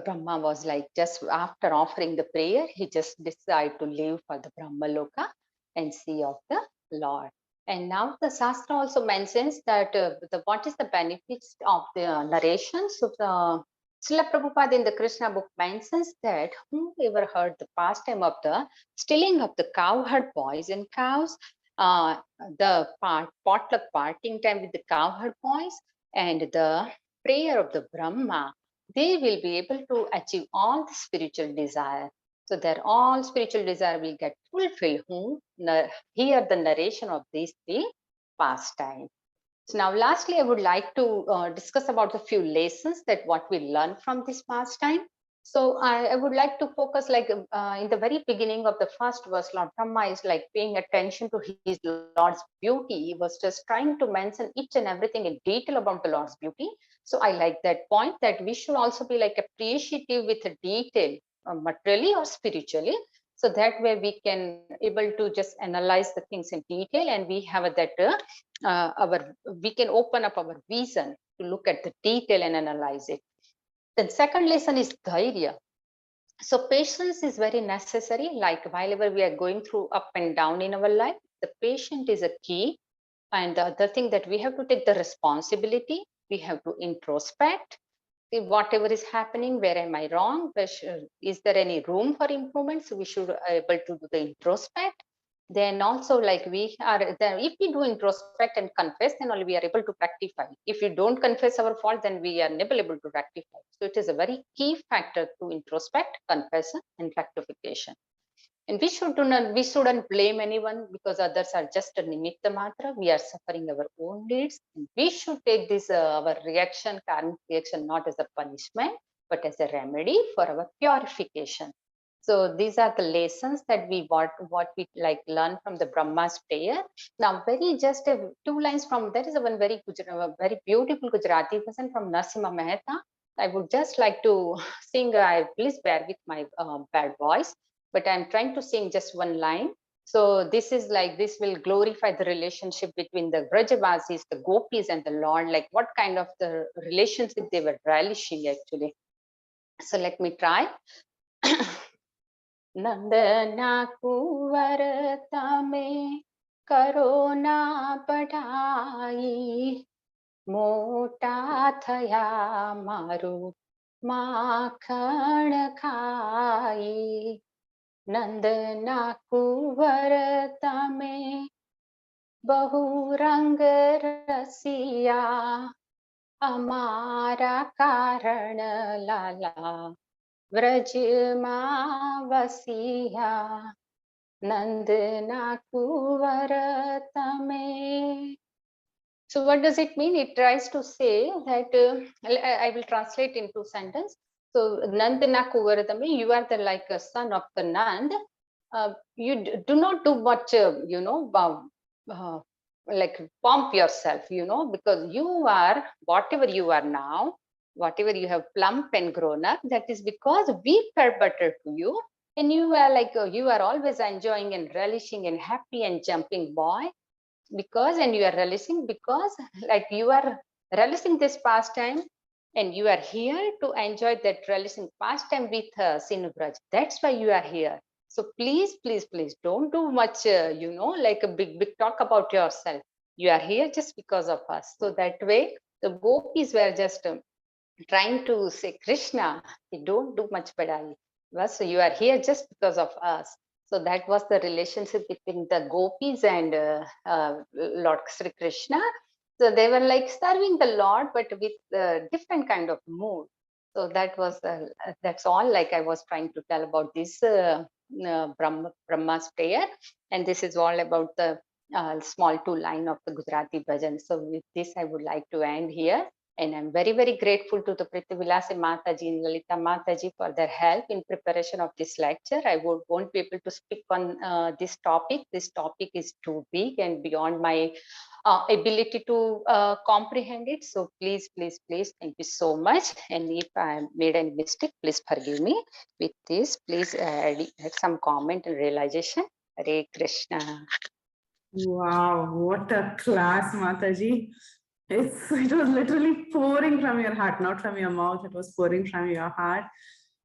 [SPEAKER 3] Brahma was like, just after offering the prayer, he just decided to leave for the Brahma Loka and see of the Lord. And now the Shastra also mentions that what is the benefits of the narrations of the Srila Prabhupada in the Krishna book mentions that whoever heard the pastime of the stilling of the cowherd boys and cows, the potluck parting time with the cowherd boys, and the prayer of the Brahma, they will be able to achieve all the spiritual desire. So that all spiritual desire will get fulfilled who hear the narration of these three pastimes. So now lastly, I would like to discuss about a few lessons that what we learn from this pastime. So I would like to focus like in the very beginning of the first verse, Lord Brahma is like paying attention to his Lord's beauty. He was just trying to mention each and everything in detail about the Lord's beauty. So I like that point that we should also be like appreciative with a detail, materially or spiritually. So that way we can able to just analyze the things in detail, and we have that we can open up our vision to look at the detail and analyze it. Then second lesson is dhairya. So patience is very necessary. Like whenever we are going through up and down in our life, the patient is a key. And the other thing that we have to take the responsibility. We have to introspect. See whatever is happening, where am I wrong? Is there any room for improvement? So we should able to do the introspect. Then also like we are there, if we do introspect and confess, then only we are able to rectify. If we don't confess our fault, then we are never able to rectify. So it is a very key factor to introspect, confess, and rectification. And we shouldn't blame anyone because others are just a nimitta matra. We are suffering our own needs. And we should take this our reaction, karmic reaction, not as a punishment, but as a remedy for our purification. So these are the lessons that we what we like learn from the Brahma's prayer. Now, very just two lines from there is a one very beautiful Gujarati version from Narasimha Mehta. I would just like to sing. Please bear with my bad voice, but I'm trying to sing just one line. So this is like, this will glorify the relationship between the Brajavasis, the Gopis and the Lord, like what kind of the relationship they were relishing actually. So let me try. Nandana kuvar tame karo na padhai, mota thaya maru makhan khai. Nandana kuvar tame bahu rang rasiya, amara karan lala vraj ma vasiya. Nandana kuvar tame. So what does it mean? It tries to say that I will translate into sentence. So Nandana Kuvaratame, you are the like a son of the Nand. You do not do much, like pomp yourself, because you are whatever you are now, whatever you have plump and grown up. That is because we fed butter to you, and you are like you are always enjoying and relishing and happy and jumping boy. Because, and you are relishing because like you are relishing this pastime, and you are here to enjoy that relishing pastime with Sinubraj. That's why you are here. So please, please, please don't do much, like a big talk about yourself. You are here just because of us. So that way, the gopis were just trying to say, Krishna, you don't do much badai. Well, so you are here just because of us. So that was the relationship between the gopis and Lord Sri Krishna. So they were like serving the Lord, but with different kind of mood. So that was that's all. Like I was trying to tell about this Brahma's prayer, and this is all about the small two line of the Gujarati bhajan. So with this, I would like to end here. And I'm very, very grateful to the Prithvilasi Mataji and Lalita Mataji for their help in preparation of this lecture. I won't be able to speak on this topic. This topic is too big and beyond my ability to comprehend it. So please, please, please, thank you so much. And if I made any mistake, please forgive me. With this, please add some comment and realization. Hare Krishna.
[SPEAKER 2] Wow, what a class, Mataji. It was literally pouring from your heart, not from your mouth. It was pouring from your heart.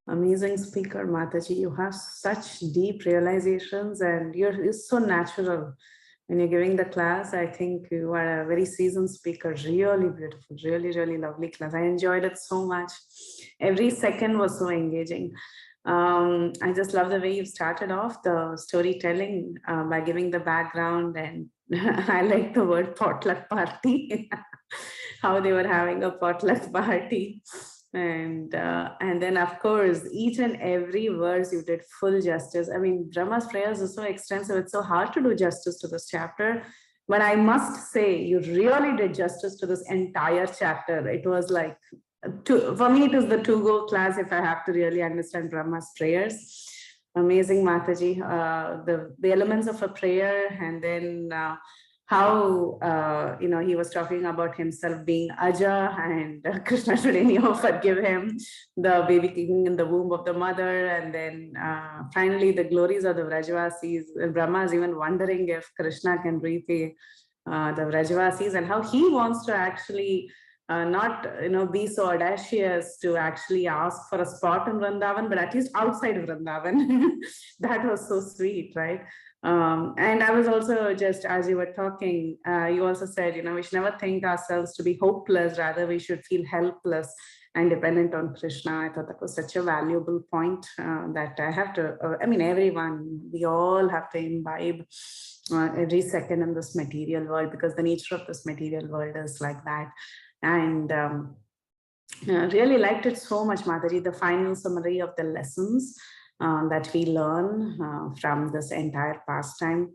[SPEAKER 2] Amazing speaker, Mataji. You have such deep realizations and it's so natural. When you're giving the class, I think you are a very seasoned speaker. Really beautiful, really, really lovely class. I enjoyed it so much. Every second was so engaging. I just love the way you started off the storytelling by giving the background, and I like the word potluck party, how they were having a potluck party. And then of course, each and every verse you did full justice. I mean, Brahma's prayers are so extensive. It's so hard to do justice to this chapter. But I must say, you really did justice to this entire chapter. It was like, for me, it was the to-go class if I have to really understand Brahma's prayers. Amazing, Mataji. The elements of a prayer, and then how he was talking about himself being Aja, and Krishna should anyhow forgive him, the baby king in the womb of the mother, and then finally the glories of the Vrajavasis. Brahma is even wondering if Krishna can repay the Vrajavasis, and how he wants to actually not be so audacious to actually ask for a spot in Vrindavan, but at least outside of Vrindavan. That was so sweet, right? And I was also just, as you were talking, you also said, we should never think ourselves to be hopeless, rather we should feel helpless and dependent on Krishna. I thought that was such a valuable point that I have to, everyone, we all have to imbibe every second in this material world, because the nature of this material world is like that. And really liked it so much, Mataji, the final summary of the lessons that we learn from this entire pastime.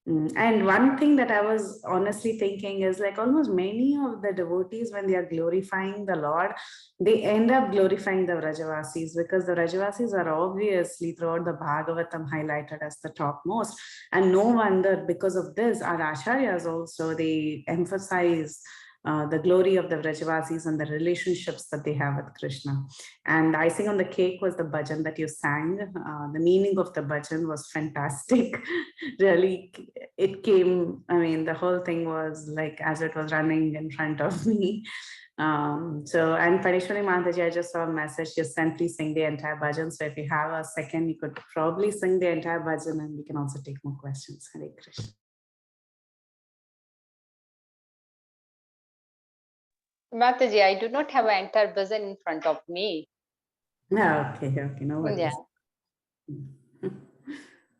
[SPEAKER 2] And one thing that I was honestly thinking is, like, almost many of the devotees, when they are glorifying the Lord, they end up glorifying the Vrajavasis, because the Vrajavasis are obviously throughout the Bhagavatam highlighted as the topmost. And no wonder, because of this, our Acharyas also, they emphasize the glory of the Vrajavasis and the relationships that they have with Krishna. And icing on the cake was the bhajan that you sang. The meaning of the bhajan was fantastic. Really, it came, the whole thing was like as it was running in front of me. And Parishwari Mataji, I just saw a message you sent, please sing the entire bhajan. So if you have a second, you could probably sing the entire bhajan, and we can also take more questions. Hare Krishna.
[SPEAKER 3] Mataji, I do not have an entire bhajan in front of me.
[SPEAKER 2] Okay, no worries.
[SPEAKER 3] Yeah.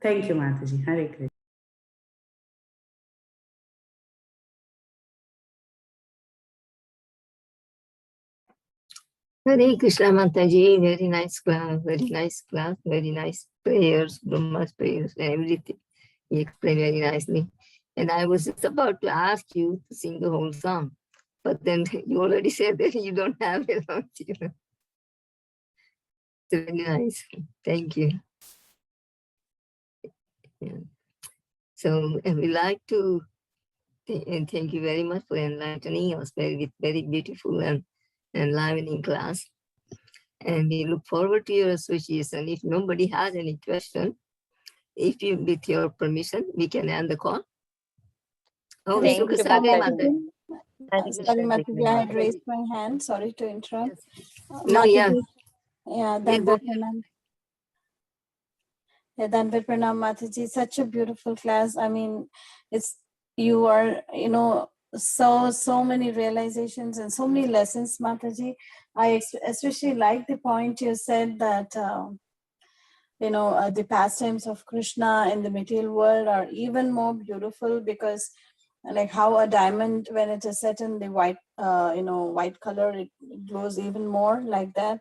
[SPEAKER 2] Thank you, Mataji. Hare Krishna.
[SPEAKER 1] Hare Krishna, Mataji. Very nice class, very nice prayers, Brahma's prayers, and everything. You explained very nicely. And I was just about to ask you to sing the whole song, but then you already said that you don't have it on you. It's very nice. Thank you. Yeah. So, and we like to thank you very much for enlightening us with very beautiful and enlivening class. And we look forward to your association. If nobody has any question, with your permission, we can end the call. Oh,
[SPEAKER 3] Thank you, Mataji.
[SPEAKER 2] Sorry, Mataji, I had raised my hand. Sorry to interrupt.
[SPEAKER 1] No, yeah.
[SPEAKER 2] Yeah,
[SPEAKER 1] Yeah, go
[SPEAKER 2] Pranam. Yeah, Danvat Pranam Mataji. Such a beautiful class. I mean, you are, so many realizations and so many lessons, Mataji. I especially like the point you said that, the pastimes of Krishna in the material world are even more beautiful because like how a diamond, when it is set in the white, white color, it glows even more like that.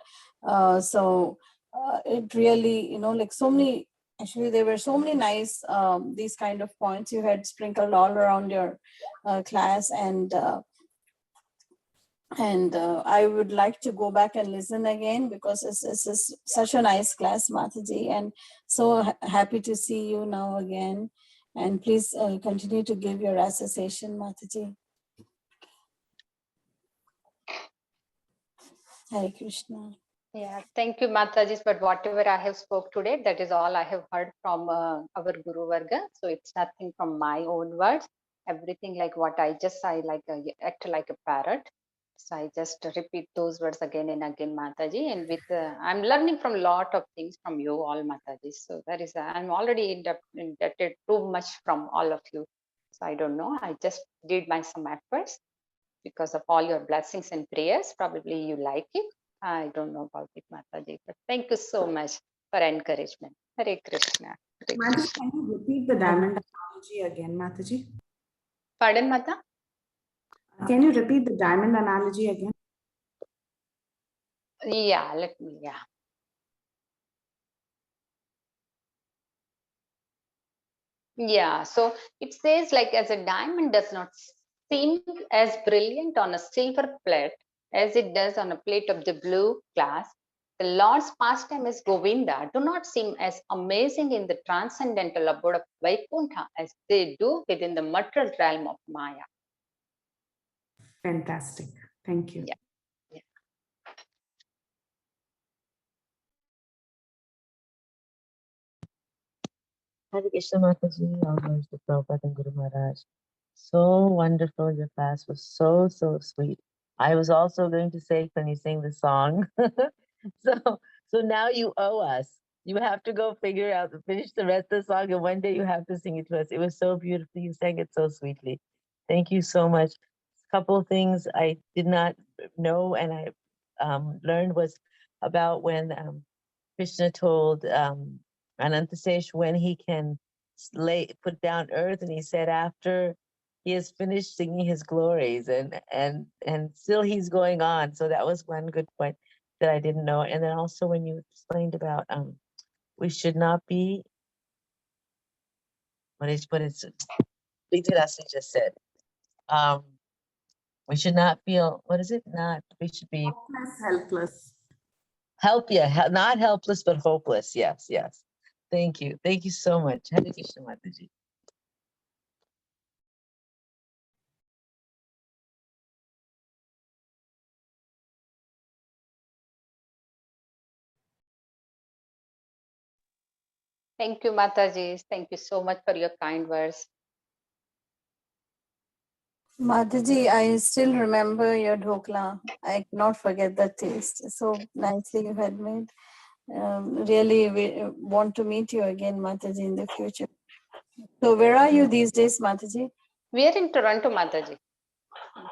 [SPEAKER 2] It really, like so many, actually there were so many nice, these kind of points you had sprinkled all around your class, and I would like to go back and listen again because this is such a nice class, Mataji, and so happy to see you now again. And please continue to give your association, Mataji. Hare Krishna.
[SPEAKER 3] Yeah, thank you, Mataji. But whatever I have spoke today, that is all I have heard from our Guru Varga. So it's nothing from my own words. Everything like what I just I like act like a parrot. So I just repeat those words again and again, Mataji. And with I'm learning from a lot of things from you all, Mataji. So that is I'm already indebted too much from all of you. So I don't know. I just did my some efforts because of all your blessings and prayers. Probably you like it. I don't know about it, Mataji, but thank you so much for encouragement. Hare Krishna. Hare
[SPEAKER 2] Mataji,
[SPEAKER 3] Krishna.
[SPEAKER 2] can you repeat the diamond analogy again, Mataji?
[SPEAKER 3] Pardon, Mata?
[SPEAKER 2] Can you repeat the diamond analogy again?
[SPEAKER 3] Yeah, let me, yeah. Yeah, so it says like as a diamond does not seem as brilliant on a silver plate as it does on a plate of the blue glass. The Lord's pastime as Govinda do not seem as amazing in the transcendental abode of Vaikuntha as they do within the material realm of Maya.
[SPEAKER 2] Fantastic. Thank you.
[SPEAKER 3] Yeah. Yeah.
[SPEAKER 4] Hare Krishna Mataji, all glories to Prabhupada and Guru Maharaj. So wonderful. Your class was so, so sweet. I was also going to say, can you sing the song? so now you owe us. You have to go figure out, finish the rest of the song, and one day you have to sing it to us. It was so beautiful. You sang it so sweetly. Thank you so much. A couple of things I did not know and I learned was about when Krishna told Anantasesh when he can put down earth, and he said after he has finished singing his glories, and still he's going on. So that was one good point that I didn't know. And then also when you explained about we should not be what is Vidyarasi just said. We should not feel, what is it? Not, we should be
[SPEAKER 2] Helpless.
[SPEAKER 4] Not helpless, but hopeless. Yes, yes. Thank you. Thank you so much. Hare Krishna Mataji.
[SPEAKER 3] Thank you, Mataji. Thank you so much for your kind words.
[SPEAKER 2] Mataji, I still remember your dhokla. I cannot forget the taste. So nicely you had made. Really, we want to meet you again, Mataji, in the future. So where are you these days, Mataji?
[SPEAKER 3] We are in Toronto, Mataji.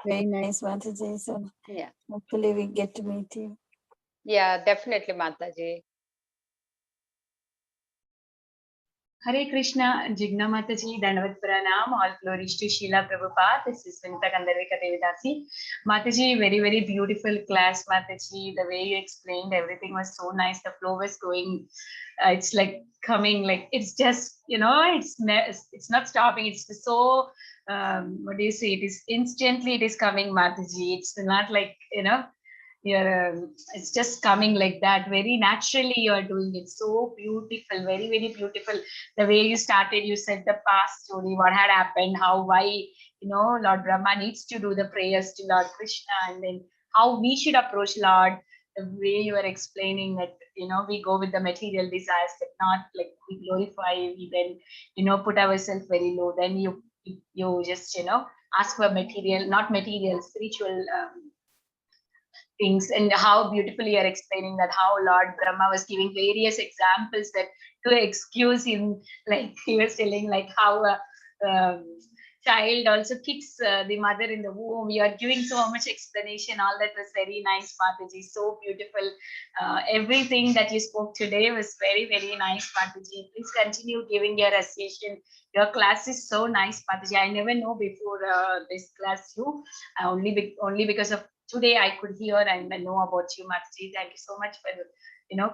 [SPEAKER 2] Very nice, Mataji. So
[SPEAKER 3] Yeah.
[SPEAKER 2] hopefully we get to meet you.
[SPEAKER 3] Yeah, definitely, Mataji.
[SPEAKER 5] Hare Krishna, Jigna Mataji, Dandavat Pranam, all glories to Srila Prabhupada. This is Vinita Gandharvika Devidasi. Mataji, very, very beautiful class, Mataji. The way you explained everything was so nice. The flow was going, it's like coming, like it's just, it's not stopping. It's so, what do you say? It is instantly, it is coming, Mataji. It's not like, it's just coming like that very naturally. You're doing it so beautiful, very, very beautiful. The way you started, you said the past story, what had happened, why Lord Brahma needs to do the prayers to Lord Krishna, and then how we should approach Lord. The way you are explaining that we go with the material desires, but not like we glorify, we then put ourselves very low, then you just ask for material, not material, spiritual things, and how beautifully you're explaining that how Lord Brahma was giving various examples that to excuse him, like he was telling like how a child also kicks the mother in the womb. You are giving so much explanation. All that was very nice, Mataji. So beautiful. Everything that you spoke today was very, very nice, Mataji. Please continue giving your association. Your class is so nice, Mataji. I never know before this class you. Only because of today I could hear and know about you, Mataji. Thank you so much for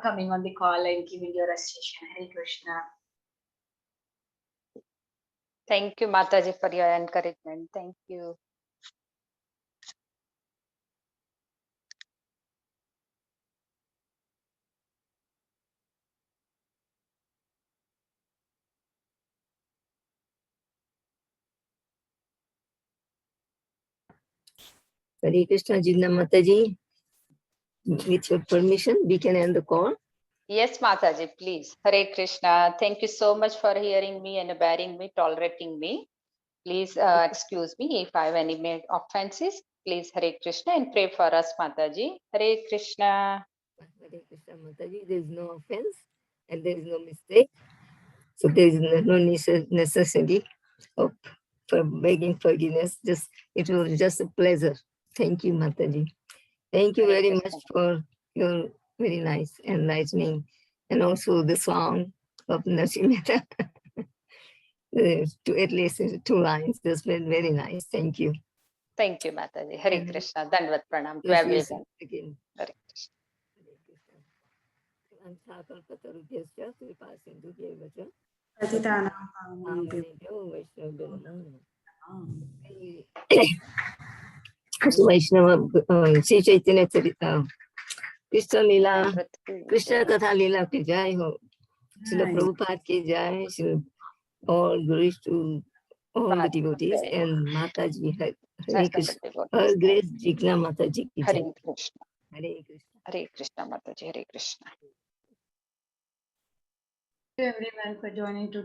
[SPEAKER 5] coming on the call and giving your association. Hare Krishna.
[SPEAKER 3] Thank you, Mataji, for your encouragement. Thank you.
[SPEAKER 1] Hare Krishna, Jigna Mataji. With your permission, we can end the call.
[SPEAKER 3] Yes, Mataji, please. Hare Krishna. Thank you so much for hearing me and bearing me, tolerating me. Please excuse me if I have any made offenses. Please, Hare Krishna, and pray for us, Mataji. Hare Krishna.
[SPEAKER 1] Hare Krishna, Mataji. There is no offense and there is no mistake. So there is no necessity of for begging forgiveness. It was just a pleasure. Thank you, Mataji. Thank you very much for your very nice enlightening, and also the song of Narasimha. To at least 2 lines. That's been very nice. Thank you.
[SPEAKER 3] Thank you, Mataji. Hare Krishna. Dandavat pranam.
[SPEAKER 1] Yes,
[SPEAKER 3] Well
[SPEAKER 1] yes,
[SPEAKER 3] done.
[SPEAKER 1] again.
[SPEAKER 3] Hare Krishna.
[SPEAKER 1] Hare Krishna. Antakalpatarubhyascha kripasindhubhyaivacha
[SPEAKER 2] Patitanam
[SPEAKER 1] pavanebhyo vaishnavabhyo namo
[SPEAKER 2] pavanebhyo.
[SPEAKER 1] So Vaishnava, Sri Chaitanya Charita, Krishna Lila, Krishna Katha Lila ki jai ho. Srila Prabhupada ki jai, all glories to all the devotees, and Mataji, Hare Krishna, her grace Jigna Mataji ki jai.
[SPEAKER 3] Hare Krishna.
[SPEAKER 1] Hare Krishna.
[SPEAKER 3] Hare Krishna, Mataji. Hare Krishna.
[SPEAKER 5] Thank you everyone for joining today.